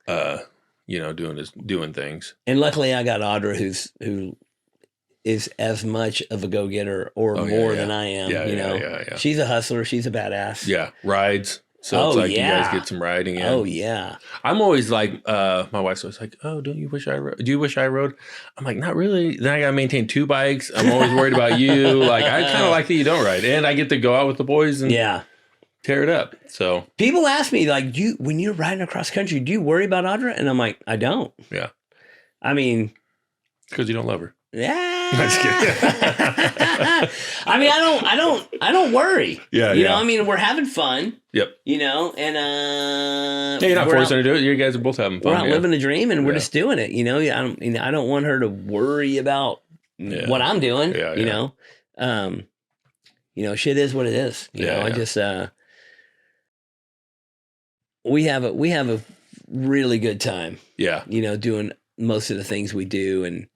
B: Doing things.
A: And luckily, I got Audra, who is as much of a go-getter or more than I am.
B: Yeah.
A: She's a hustler. She's a badass.
B: Yeah. Rides. So it's like you guys get some riding in.
A: Oh yeah.
B: I'm always like, my wife's always like, oh, don't you wish I rode? Do you wish I rode? I'm like, not really. Then I got to maintain 2 bikes. I'm always worried about you. Like, I kind of like that you don't ride. And I get to go out with the boys and tear it up. So
A: people ask me like, when you're riding across country, do you worry about Audra? And I'm like, I don't.
B: Yeah.
A: I mean,
B: because you don't love her.
A: Yeah.
B: I'm just kidding.
A: I mean, I don't worry.
B: Yeah.
A: You know, I mean, we're having fun.
B: Yep.
A: And
B: you're not forcing her to do it. You guys are both having fun.
A: We're out living the dream, and we're just doing it. I don't want her to worry about what I'm doing. Shit is what it is. I just we have a really good time.
B: Yeah.
A: Doing most of the things we do, and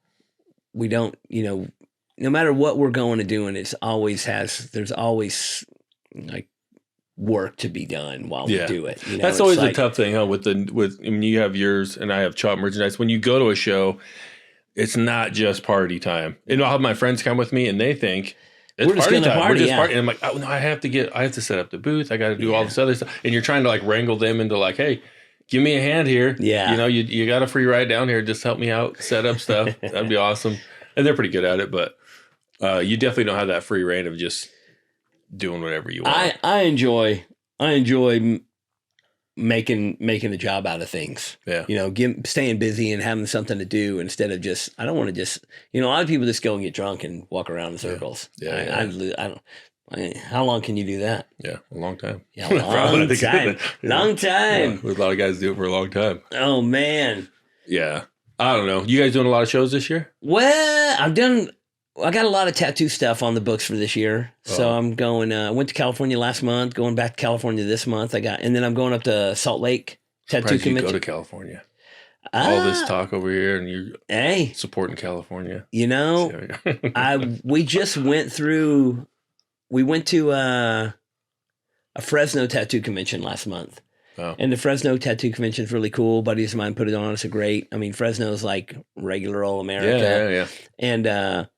A: we don't, no matter what we're going to do, and there's always like work to be done while we do it.
B: That's always a tough thing, huh? You have yours and I have Chop Merchandise. When you go to a show, it's not just party time. And I'll have my friends come with me and they think it's party time. We're just partying. And I'm like, oh no, I have to set up the booth. I got to do all this other stuff. And you're trying to like wrangle them into like, hey, give me a hand here.
A: Yeah.
B: You got a free ride down here. Just help me out, set up stuff. That'd be awesome. And they're pretty good at it, but you definitely don't have that free reign of just doing whatever you want.
A: I enjoy making a job out of things.
B: Yeah.
A: Staying busy and having something to do instead of just, I don't want to just, a lot of people just go and get drunk and walk around in circles. How long can you do that?
B: Yeah, a long time.
A: Yeah, long time. Long time.
B: Yeah, a lot of guys do it for a long time.
A: Oh, man.
B: Yeah. I don't know. You guys doing a lot of shows this year?
A: Well, I got a lot of tattoo stuff on the books for this year. So I'm going, I went to California last month, going back to California this month. And then I'm going up to Salt Lake Tattoo Convention.
B: You go to California. all this talk over here, and you're
A: Hey,
B: supporting California.
A: you know, we just went through. We went to a Fresno tattoo convention last month.
B: Oh.
A: And the Fresno tattoo convention is really cool. Buddies of mine put it on. It's a great. I mean, Fresno's like regular old America.
B: Yeah.
A: And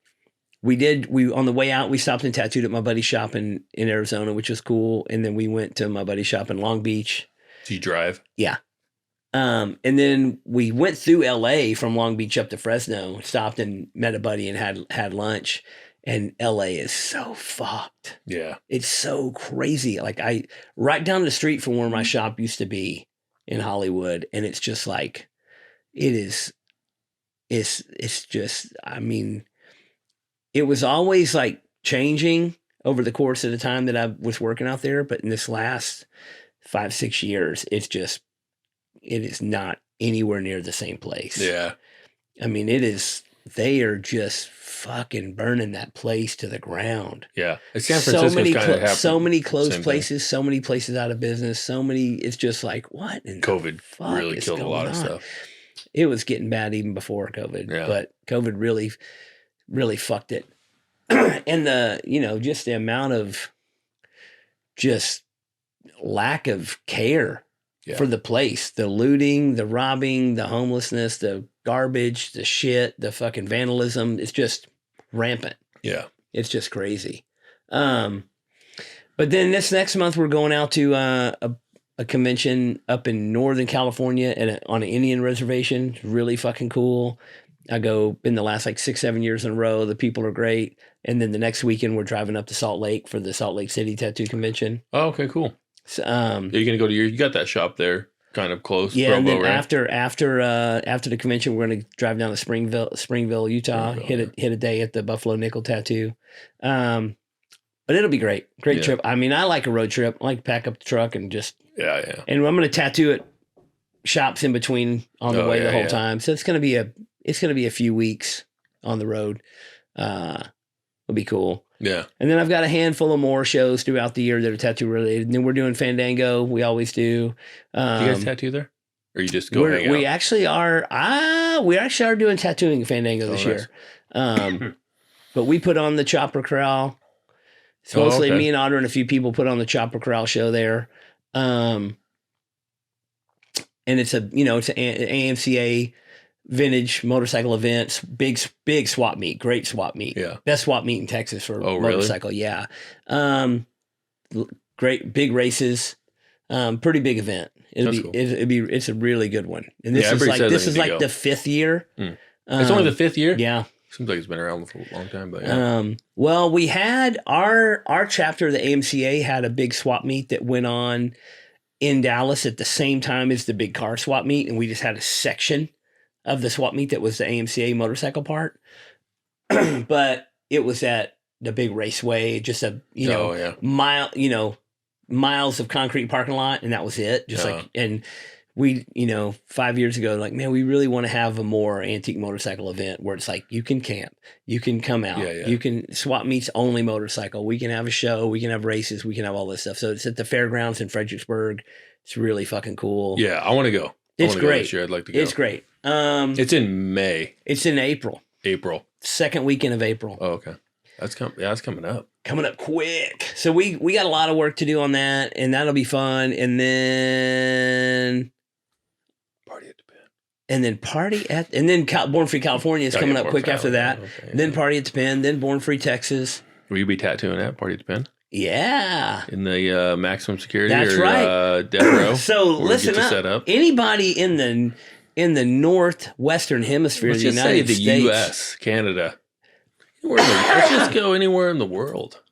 A: we on the way out, we stopped and tattooed at my buddy's shop in Arizona, which was cool. And then we went to my buddy's shop in Long Beach.
B: Do you drive?
A: Yeah. And then we went through LA from Long Beach up to Fresno, stopped and met a buddy and had lunch. And LA is so fucked.
B: Yeah.
A: It's so crazy. Like right down the street from where my shop used to be in Hollywood. And it's just like, it's just, I mean, it was always like changing over the course of the time that I was working out there. But in this last 5-6 years, it is not anywhere near the same place.
B: Yeah.
A: I mean, they are just fucking burning that place to the ground.
B: Yeah. San Francisco's kind of
A: so many closed places, so many places out of business, it's just like, what?
B: COVID really killed a lot of stuff.
A: It was getting bad even before COVID, but COVID really, really fucked it. And just the amount of just lack of care for the place, the looting, the robbing, the homelessness, the garbage, the shit, the fucking vandalism. It's just rampant. Yeah. It's just crazy. But then this next month, we're going out to a convention up in Northern California on an Indian reservation. It's really fucking cool. I been the last like 6-7 years in a row. The people are great. And then the next weekend, we're driving up to Salt Lake for the Salt Lake City Tattoo Convention.
B: Oh, okay, cool.
A: So,
B: are you going to go to you got that shop there kind of close?
A: Yeah,
B: Provo,
A: and then
B: right?
A: after the convention, we're going to drive down to Springville, Utah, hit a day at the Buffalo Nickel Tattoo. But it'll be great. Great trip. I mean, I like a road trip. I like to pack up the truck and just And I'm going to tattoo at shops in between on the way the whole time. So it's going to be a few weeks on the road. It'll be cool. Yeah. And then I've got a handful of more shows throughout the year that are tattoo related. And then we're doing Fandango. We always do.
B: Do you guys tattoo there? Or you just go hang out?
A: We actually are doing tattooing Fandango this year. But we put on the Chopper Corral. It's mostly me and Audra and a few people put on the Chopper Corral show there. And it's an AMCA vintage motorcycle events, big swap meet, great swap meet. Yeah. Best swap meet in Texas for motorcycle. Really? Yeah. Great big races. Pretty big event. It's a really good one. And this is like the fifth year.
B: It's only the fifth year?
A: Yeah.
B: Seems like it's been around for a long time, but
A: well, we had our chapter of the AMCA had a big swap meet that went on in Dallas at the same time as the big car swap meet, and we just had a section of the swap meet that was the AMCA motorcycle part. But it was at the big raceway, just miles of concrete parking lot, and that was it. And we, 5 years ago, like, man, we really want to have a more antique motorcycle event where it's like, you can camp, you can come out, you can swap meets only motorcycle. We can have a show, we can have races, we can have all this stuff. So it's at the fairgrounds in Fredericksburg. It's really fucking cool.
B: Yeah. I want to go.
A: It's great.
B: This year. I'd like to go.
A: It's great.
B: It's in May.
A: It's in April. Second weekend of April.
B: Oh, okay. That's coming up.
A: Coming up quick. So we got a lot of work to do on that, and that'll be fun. And then
B: Party at the Pen.
A: And then Born Free California is coming up quick after that. Okay, then Party at the Pen, then Born Free Texas.
B: Will you be tattooing at Party at the Pen?
A: Yeah.
B: In the maximum security.
A: That's right.
B: Death row.
A: So listen up. Anybody in the northwestern hemisphere of the United States.
B: The U.S., Canada. Let's just go anywhere in the world.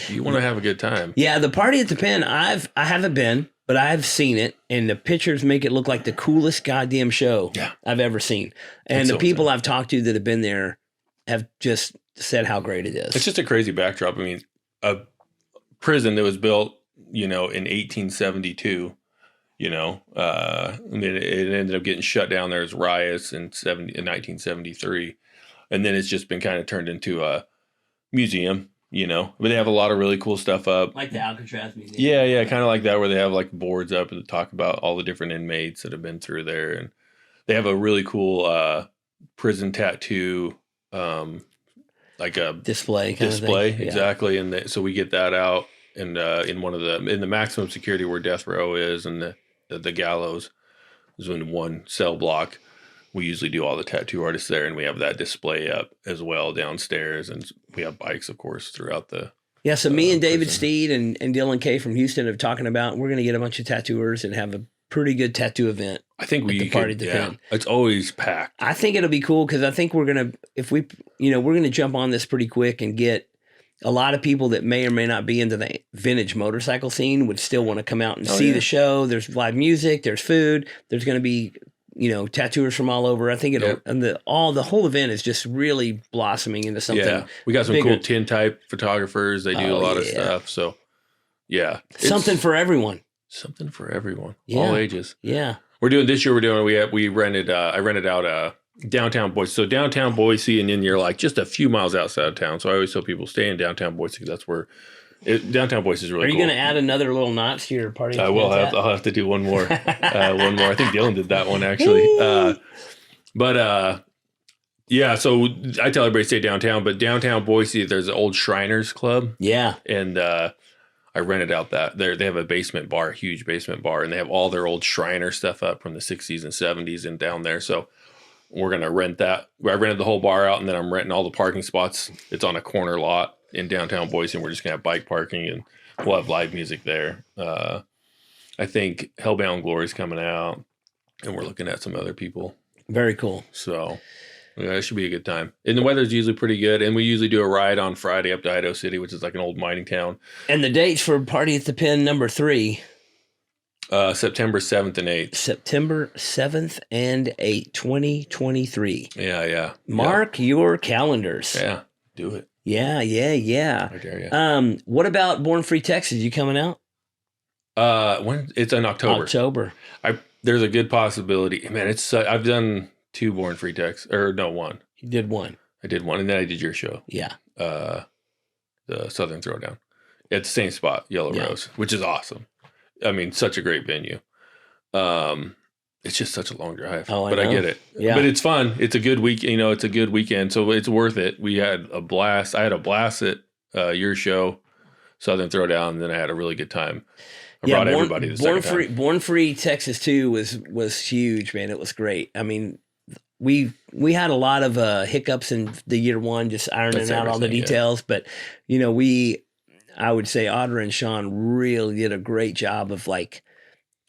B: You want to have a good time.
A: Yeah, the Party at the Pen, I haven't been, but I've seen it, and the pictures make it look like the coolest goddamn show I've ever seen. And the people I've talked to that have been there have just said how great it is.
B: It's just a crazy backdrop. I mean, a prison that was built, in 1872, and then it ended up getting shut down. There was riots in 1973. And then it's just been kind of turned into a museum, but they have a lot of really cool stuff up.
A: Like the Alcatraz Museum.
B: Yeah, kind of like that, where they have like boards up and talk about all the different inmates that have been through there. And They have a really cool prison tattoo, like a
A: display kind
B: display,
A: of thing.
B: exactly. And so we get that out, and in the maximum security where death row is, and the gallows is in one cell block. We usually do all the tattoo artists there, and we have that display up as well downstairs, and we have bikes, of course, throughout the.
A: Yeah, so me and David
B: prison.
A: Steed and Dylan K from Houston are talking about we're going to get a bunch of tattooers and have a pretty good tattoo event.
B: I think we
A: the party at the Pen.
B: It's always packed.
A: I think it'll be cool because I think we're gonna we're gonna jump on this pretty quick and get a lot of people that may or may not be into the vintage motorcycle scene would still want to come out and see the show. There's live music, there's food, there's gonna be tattooers from all over. I think it'll and the whole event is just really blossoming into something.
B: Yeah, we got some
A: bigger.
B: cool tintype photographers. They do a lot of stuff. So yeah,
A: something for everyone.
B: Something for everyone,
A: Yeah.
B: all ages.
A: Yeah.
B: We're doing this year. We rented. I rented out downtown Boise. So downtown Boise, and then you're like just a few miles outside of town. So I always tell people stay in downtown Boise because that's where downtown Boise is really.
A: Are you
B: cool.
A: going to add another little notch to your party?
B: I will. I'll have to do one more. One more. I think Dylan did that one actually. Yeah. So I tell everybody to stay downtown, but downtown Boise, there's an old Shriners Club.
A: Yeah.
B: And I rented out that they have a basement bar, a huge basement bar, and they have all their old Shriner stuff up from the 60s and 70s and down there. So we're going to rent that. I rented the whole bar out, and then I'm renting all the parking spots. It's on a corner lot in downtown Boise, and we're just going to have bike parking, and we'll have live music there. I think Hellbound Glory's coming out, and we're looking at some other people.
A: Very cool.
B: So yeah, it should be a good time. And the weather's usually pretty good. And we usually do a ride on Friday up to Idaho City, which is like an old mining town.
A: And the dates for Party at the Pen number 3.
B: September 7th and 8th.
A: September 7th and 8th, 2023.
B: Yeah.
A: Mark your calendars.
B: Yeah, do it.
A: Yeah.
B: I dare you.
A: What about Born Free Texas? You coming out?
B: When it's in October. There's a good possibility. Man, I've done 2 Born Free Techs, or no, 1.
A: You did 1.
B: I did 1, and then I did your show.
A: Yeah.
B: The Southern Throwdown at the same spot, Yellow Rose, which is awesome. I mean, such a great venue. It's just such a long drive, but I get it.
A: Yeah.
B: But it's fun. It's a good week. It's a good weekend, so it's worth it. We had a blast. I had a blast at your show, Southern Throwdown, and then I had a really good time. I brought everybody the second time.
A: Born Free Texas 2 was huge, man. It was great. I mean, we had a lot of hiccups in the year 1, just ironing out all the details. But I would say Audra and Sean really did a great job of like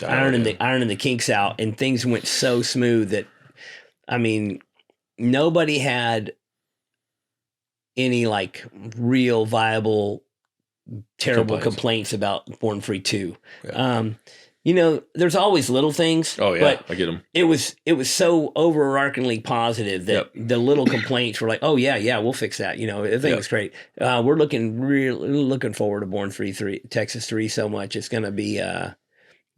A: ironing the kinks out, and things went so smooth that, I mean, nobody had any like real viable terrible complaints about Born Free 2. Yeah. There's always little things.
B: Oh yeah,
A: but
B: I get them.
A: It was so overarchingly positive that the little complaints were like, oh yeah, we'll fix that. I think it's great. We're really looking forward to Born Free 3, Texas 3 so much. It's going to be, I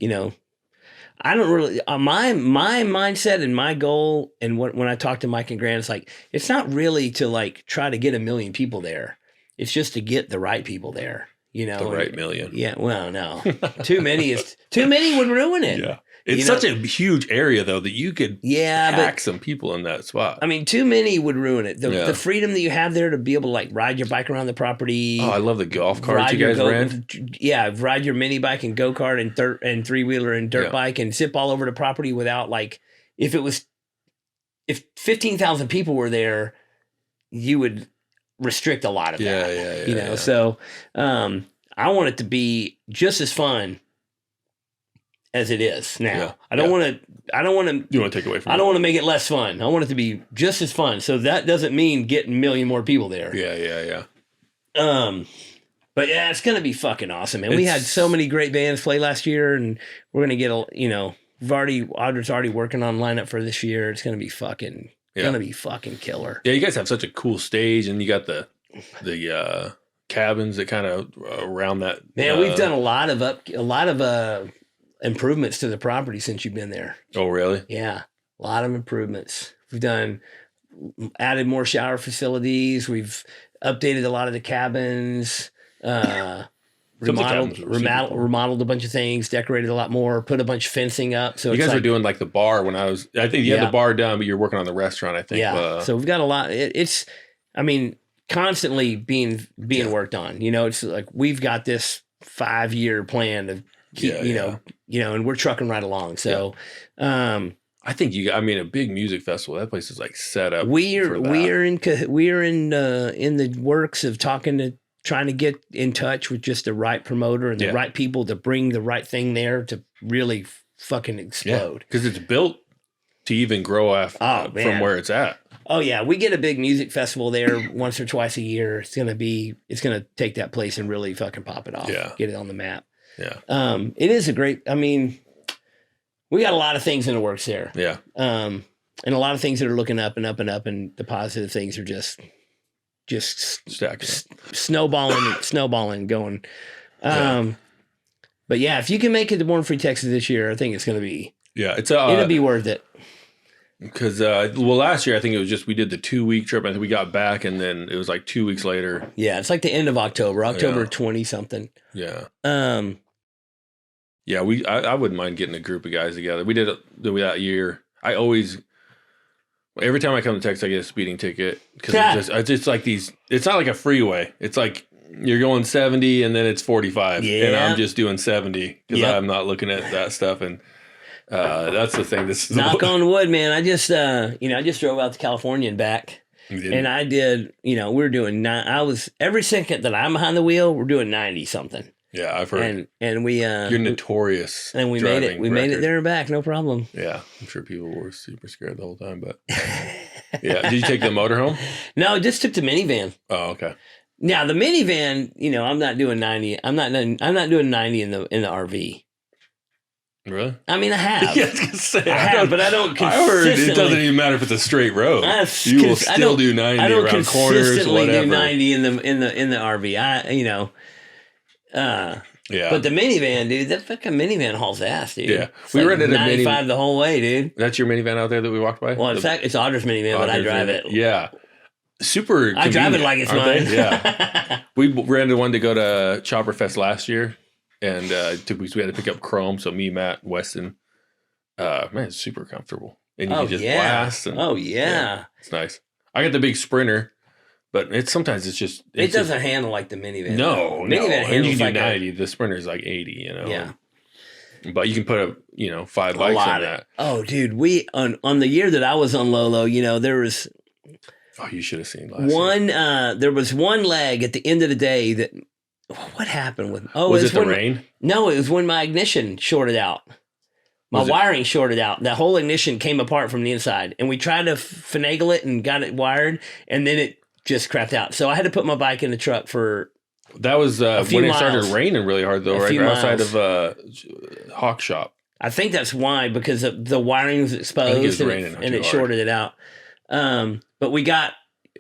A: don't really, my mindset and my goal, and when I talk to Mike and Grant, it's like, it's not really to like try to get 1 million people there. It's just to get the right people there, The
B: right million.
A: Yeah. Well, no, too many would ruin it.
B: Yeah. It's such a huge area though that you could pack some people in that spot.
A: I mean, too many would ruin it. The freedom that you have there to be able to like ride your bike around the property.
B: Oh, I love the golf carts you guys rent.
A: Yeah. Ride your mini bike and go-kart and 3-wheeler and dirt bike and zip all over the property without like, if 15,000 people were there, you would restrict a lot of that.
B: Yeah.
A: So I want it to be just as fun as it is now.
B: Yeah.
A: I don't want to
B: You want to take away from
A: I don't want to make it less fun. I want it to be just as fun. So that doesn't mean getting 1 million more people there.
B: Yeah.
A: But yeah, it's gonna be fucking awesome, man. We had so many great bands play last year, and we're gonna get Audra's already working on lineup for this year. It's gonna be fucking killer.
B: Yeah, you guys have such a cool stage, and you got the cabins that kind of around that.
A: Man, we've done a lot of improvements to the property since you've been there.
B: Oh, really?
A: Yeah, a lot of improvements. We've added more shower facilities. We've updated a lot of the cabins. remodeled a bunch of things, decorated a lot more, put a bunch of fencing up. So
B: you guys were doing like the bar when I think you had the bar done, but you're working on the restaurant, I think.
A: Yeah. So we've got a lot. It's constantly being worked on. It's like we've got this 5-year plan to keep, and we're trucking right along. So,
B: I think a big music festival. That place is like set up.
A: We are in the works of trying to get in touch with just the right promoter and the right people to bring the right thing there to really fucking explode.
B: Because it's built to even grow from where it's at.
A: Oh yeah, we get a big music festival there once or twice a year. It's gonna take that place and really fucking pop it off.
B: Yeah.
A: Get it on the map.
B: Yeah.
A: It is a great. We got a lot of things in the works there.
B: Yeah.
A: And a lot of things that are looking up and up and up, and the positive things are just
B: stacking,
A: snowballing, going. But yeah, if you can make it to Born Free Texas this year, I think it's going to be.
B: Yeah,
A: it'll be worth it.
B: Because last year I think it was just we did the 2-week trip. I think we got back, and then it was like 2 weeks later.
A: Yeah, it's like the end of October 20 something.
B: Yeah. Yeah, I wouldn't mind getting a group of guys together. We did it that year. Every time I come to Texas, I get a speeding ticket because it's like these. It's not like a freeway. It's like you're going 70 and then it's 45, and I'm just doing 70 because I'm not looking at that stuff. And that's the thing. This is
A: knock on wood, man. I just drove out to California and back, and I did. We're doing I was every second that I'm behind the wheel, we're doing 90 something.
B: Yeah, I've heard.
A: And we
B: you're notorious.
A: And we made it. We made it there and back, no problem.
B: Yeah, I'm sure people were super scared the whole time, but yeah. Did you take the motorhome?
A: No, I just took the minivan.
B: Oh, okay.
A: Now the minivan, I'm not doing 90. I'm not doing 90 in the RV.
B: Really?
A: I have.
B: Yeah, I was gonna say,
A: I have, but I don't.
B: I heard it doesn't even matter if it's a straight road. You will still do 90 around corners. I don't consistently do 90 in the RV. But the minivan, dude, that fucking minivan hauls ass, dude. Yeah,
A: we rented a 95 the whole way, dude.
B: That's your minivan out there that we walked by.
A: Well, in fact, it's Audra's minivan, but I drive it.
B: Yeah, super.
A: I drive it like it's mine.
B: Yeah, we rented one to go to Chopper Fest last year, and we had to pick up Chrome. So me, Matt, Weston, man, it's super comfortable, and you can just blast. And, it's nice. I got the big Sprinter. But sometimes it
A: doesn't handle like the minivan.
B: No,
A: minivan
B: handles you can do 90. The Sprinter's like 80,
A: Yeah.
B: But you can put 5 bikes on that.
A: Oh, dude, we on the year that I was on Lolo, there was.
B: Oh, you should have seen last year.
A: There was one leg at the end of the day that. What happened with? Oh,
B: was it the rain?
A: No, it was when my ignition shorted out. My wiring shorted out. That whole ignition came apart from the inside, and we tried to finagle it and got it wired, and then it just crapped out. So I had to put my bike in the truck for.
B: That was when it started raining really hard, though, right? Outside of Hawk Shop.
A: I think that's why, because the wiring was exposed and it shorted it out. But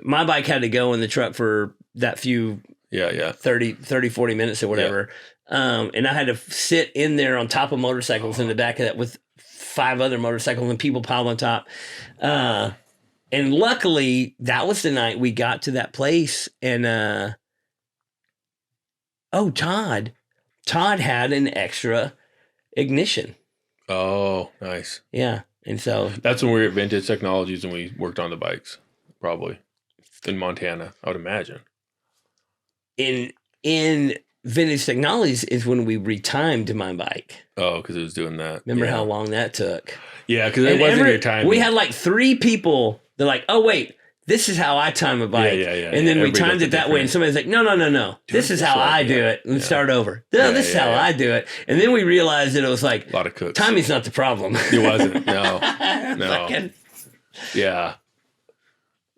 A: my bike had to go in the truck for that few 30, 40 minutes or whatever. Yeah. And I had to sit in there on top of motorcycles in the back of that with 5 other motorcycles and people piled on top. And luckily, that was the night we got to that place. And, Todd had an extra ignition.
B: Oh, nice.
A: Yeah. And so.
B: That's when we were at Vintage Technologies and we worked on the bikes, probably. In Montana, I would imagine.
A: In Vintage Technologies is when we retimed my bike.
B: Oh, because it was doing that.
A: Remember how long that took?
B: Yeah, because it wasn't your time.
A: We had like 3 people. They're like, oh, wait, this is how I time a bike.
B: Yeah.
A: And then we timed it that way. And somebody's like, no. This is how I do it. And start over. No, this is how I do it. And then we realized that it was like,
B: a lot of cooks.
A: Timing's not the problem.
B: It wasn't. No. Yeah.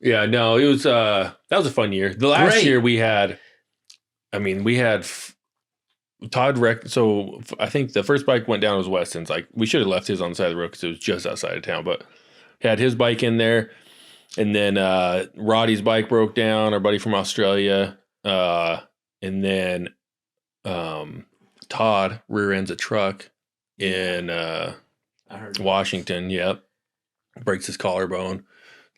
B: Yeah, no, it was, that was a fun year. The last year we had Todd wrecked. So I think the first bike went down was Weston's. Like, we should have left his on the side of the road because it was just outside of town, but had his bike in there. And then Roddy's bike broke down, our buddy from Australia. And then Todd rear ends a truck in Washington. Yep. Breaks his collarbone.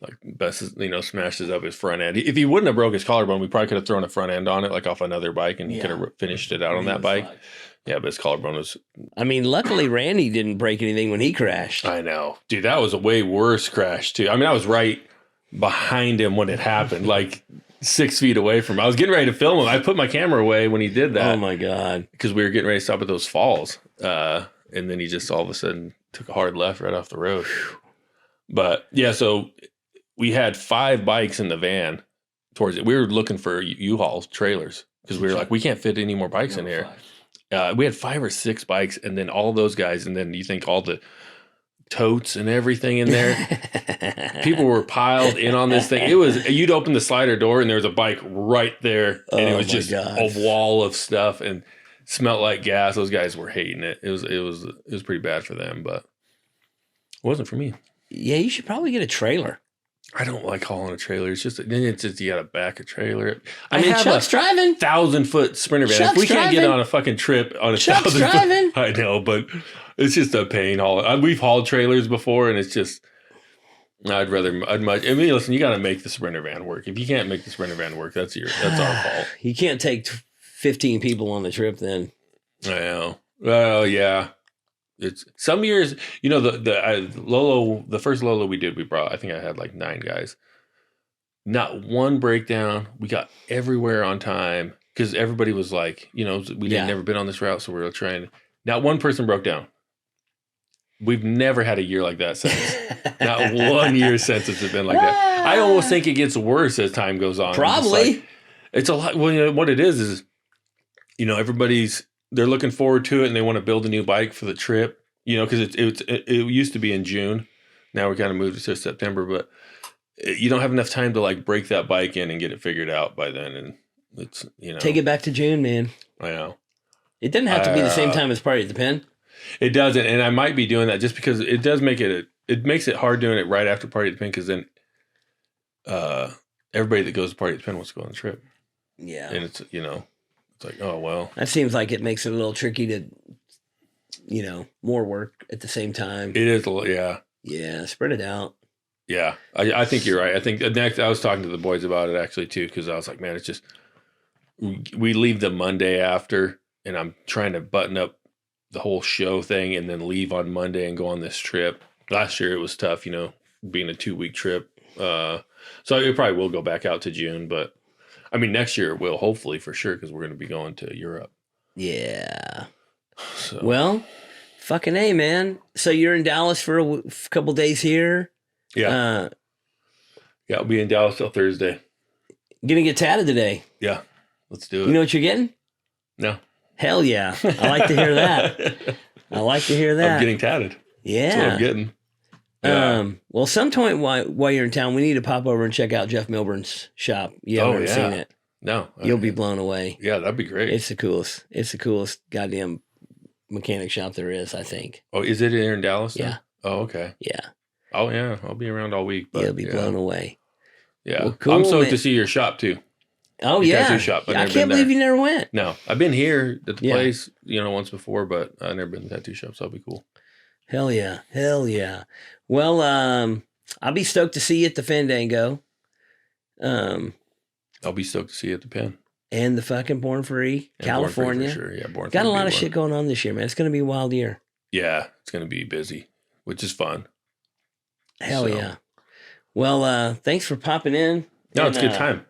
B: like best, smashes up his front end. If he wouldn't have broke his collarbone, we probably could have thrown a front end on it, like off another bike, and he could have finished it out on that bike. Fucked. Yeah, but his collarbone was...
A: I mean, luckily Randy didn't break anything when he crashed.
B: I know. Dude, that was a way worse crash, too. I mean, I was right behind him when it happened, like 6 feet away from him. I was getting ready to film him. I put my camera away when he did that.
A: Oh, my God.
B: Because we were getting ready to stop at those falls. And then he just all of a sudden took a hard left right off the road. But, yeah, so we had 5 bikes in the van towards it. We were looking for U-Haul trailers because we were like, we can't fit any more bikes in here. We had 5 or 6 bikes, and then all those guys, and then you think all the totes and everything in there. People were piled in on this thing. It was, you'd open the slider door, and there was a bike right there, and it was just a wall of stuff and smelled like gas. Those guys were hating it. It was pretty bad for them, but it wasn't for me.
A: Yeah, you should probably get a trailer.
B: I don't like hauling a trailer. It's just you got to back a trailer.
A: I mean, Chuck's driving
B: 1,000-foot Sprinter van. If we can't get on a fucking trip on a 1,000
A: driving.
B: I know, but it's just a pain hauling. We've hauled trailers before, and it's just I'd much. I mean, listen, you got to make the Sprinter van work. If you can't make the Sprinter van work, that's our fault.
A: You can't take 15 people on the trip, then.
B: I know. Well, yeah. It's some years, the first Lolo we did, I think I had like 9 guys. Not one breakdown. We got everywhere on time because everybody was like, we had never been on this route, so we were trying. Not one person broke down. We've never had a year like that since. Not 1 year since it's been like that. I almost think it gets worse as time goes on.
A: Probably.
B: It's a lot. Well, what it is, they're looking forward to it and they want to build a new bike for the trip, because it used to be in June. Now we kind of moved it to September, but you don't have enough time to like break that bike in and get it figured out by then. And it's,
A: take it back to June, man.
B: I know.
A: It doesn't have to be the same time as Party at the Pen.
B: It doesn't. And I might be doing that just because it does make it makes it hard doing it right after Party at the Pen. Cause then, everybody that goes to Party at the Pen wants to go on the trip.
A: Yeah.
B: And it's, it's like, oh, well.
A: That seems like it makes it a little tricky to, more work at the same time.
B: It is a little, yeah.
A: Yeah, spread it out.
B: Yeah, I think you're right. I think next, I was talking to the boys about it actually too, because I was like, man, it's just, we leave the Monday after, and I'm trying to button up the whole show thing and then leave on Monday and go on this trip. Last year it was tough, being a 2-week trip. So it probably will go back out to June, but I mean, next year it will, hopefully, for sure, because we're going to be going to Europe.
A: Yeah.
B: So.
A: Well, fucking A, man. So you're in Dallas for a couple days here?
B: Yeah. Yeah, I'll be in Dallas till Thursday.
A: Gonna get tatted today.
B: Yeah, let's do it.
A: You know what you're getting?
B: No.
A: Hell yeah. I like to hear that. I'm
B: getting tatted.
A: Yeah.
B: That's what I'm getting. Yeah.
A: Well, some point while you're in town, we need to pop over and check out Jeff Milburn's shop. You haven't seen it.
B: No.
A: You'll be blown away.
B: Yeah, that'd be great.
A: It's the coolest goddamn mechanic shop there is, I think.
B: Oh, is it here in Dallas?
A: Yeah.
B: Then? Oh, okay.
A: Yeah.
B: Oh, yeah. I'll be around all week. But
A: you'll be blown away.
B: Yeah.
A: Well, cool,
B: I'm stoked to see your shop, too.
A: Oh,
B: your
A: yeah.
B: Tattoo shop.
A: I can't believe you never went.
B: No. I've been here at the place, once before, but I've never been to the tattoo shop, so that'll be cool.
A: Hell yeah. Well, I'll be stoked to see you at the Fandango.
B: I'll be stoked to see you at the Pen.
A: And the fucking Born Free, California.
B: Born Free for sure. Yeah, Born
A: Got a lot of shit going on this year, man. It's going to be a wild year.
B: Yeah, it's going to be busy, which is fun.
A: Hell yeah. Well, thanks for popping in.
B: No, it's a good time.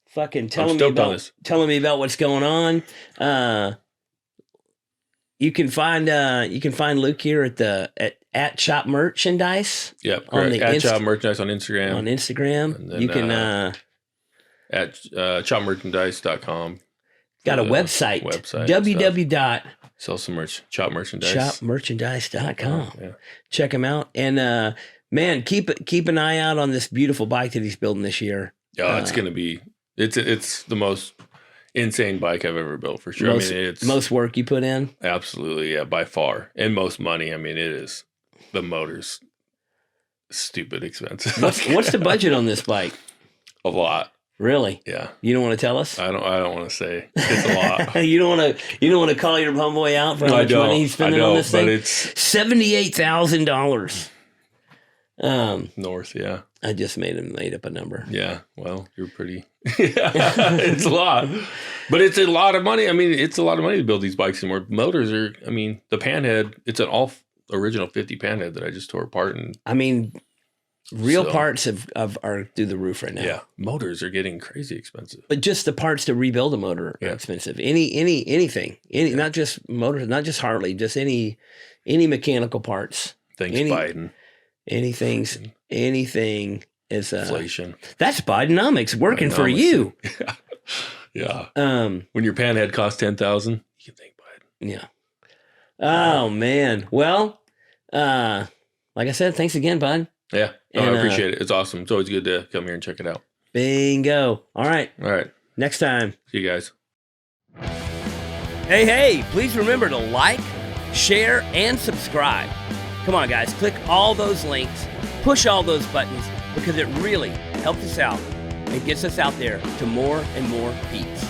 A: Fucking telling me about what's going on. You can find Luke here at Shop Merchandise.
B: Yep, at Shop Merchandise on Instagram.
A: And then, you can
B: at shopmerchandise.com.
A: Got a website. www.
B: Sell some merch. Shop Merchandise.
A: Shopmerchandise.com.
B: Yeah.
A: Check him out. And man, keep an eye out on this beautiful bike that he's building this year.
B: Oh, it's gonna be it's the most insane bike I've ever built for sure.
A: It's most work you put in.
B: Absolutely, yeah, by far, and most money. I mean, it is the motor's stupid expensive.
A: What's the budget on this bike?
B: A lot.
A: Really?
B: Yeah.
A: You don't want to tell us?
B: I don't want to say. It's a lot.
A: You don't want to call your homeboy out for how much money he's spending on this thing?
B: But it's
A: $78,000.
B: north, yeah.
A: I just made up a number.
B: Yeah, well, you're pretty. It's a lot, but it's a lot of money. I mean, it's a lot of money to build these bikes anymore. Motors are. I mean, the panhead. It's an all original 50 panhead that I just tore apart, and
A: I mean, real parts are through the roof right now.
B: Yeah, motors are getting crazy expensive.
A: But just the parts to rebuild a motor are expensive. Anything, not just motors, not just Harley, just any mechanical parts.
B: Thanks, Biden.
A: Anything is
B: inflation.
A: That's Bidenomics working for you.
B: Yeah. When your panhead costs $10,000, you can thank Biden.
A: Yeah. Oh man. Well, like I said, thanks again, bud.
B: Yeah. No, I appreciate it. It's awesome. It's always good to come here and check it out.
A: Bingo. All right. Next time.
B: See you guys.
A: Hey, please remember to like, share, and subscribe. Come on, guys. Click all those links. Push all those buttons because it really helps us out and gets us out there to more and more peeps.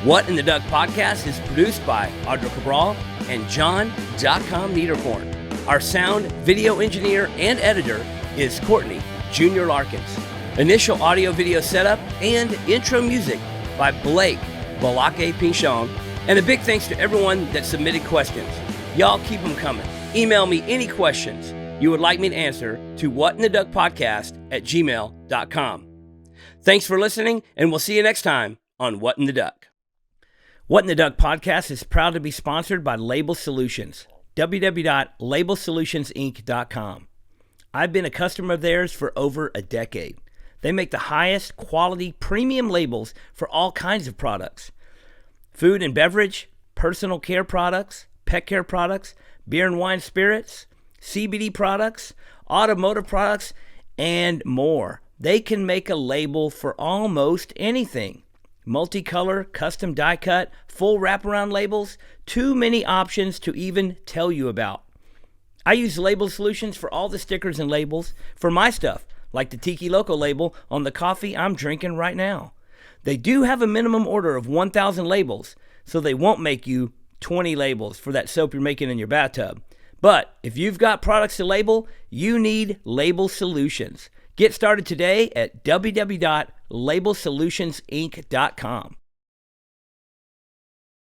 A: What in the Duck podcast is produced by Audra Cabral and John.com Niederkorn. Our sound, video engineer, and editor is Courtney, Jr. Larkins. Initial audio video setup and intro music by Blake Balake Pinchon. And a big thanks to everyone that submitted questions. Y'all keep them coming. Email me any questions you would like me to answer to whatintheduckpodcast@gmail.com. Thanks for listening, and we'll see you next time on What in the Duck. What in the Duck podcast is proud to be sponsored by Label Solutions, www.labelsolutionsinc.com. I've been a customer of theirs for over a decade. They make the highest quality premium labels for all kinds of products. Food and beverage, personal care products, pet care products, beer and wine spirits, CBD products, automotive products, and more. They can make a label for almost anything. Multicolor, custom die cut, full wraparound labels, too many options to even tell you about. I use Label Solutions for all the stickers and labels for my stuff, like the Tiki Loco label on the coffee I'm drinking right now. They do have a minimum order of 1,000 labels, so they won't make you 20 labels for that soap you're making in your bathtub. But if you've got products to label, you need Label Solutions. Get started today at www.labelsolutionsinc.com.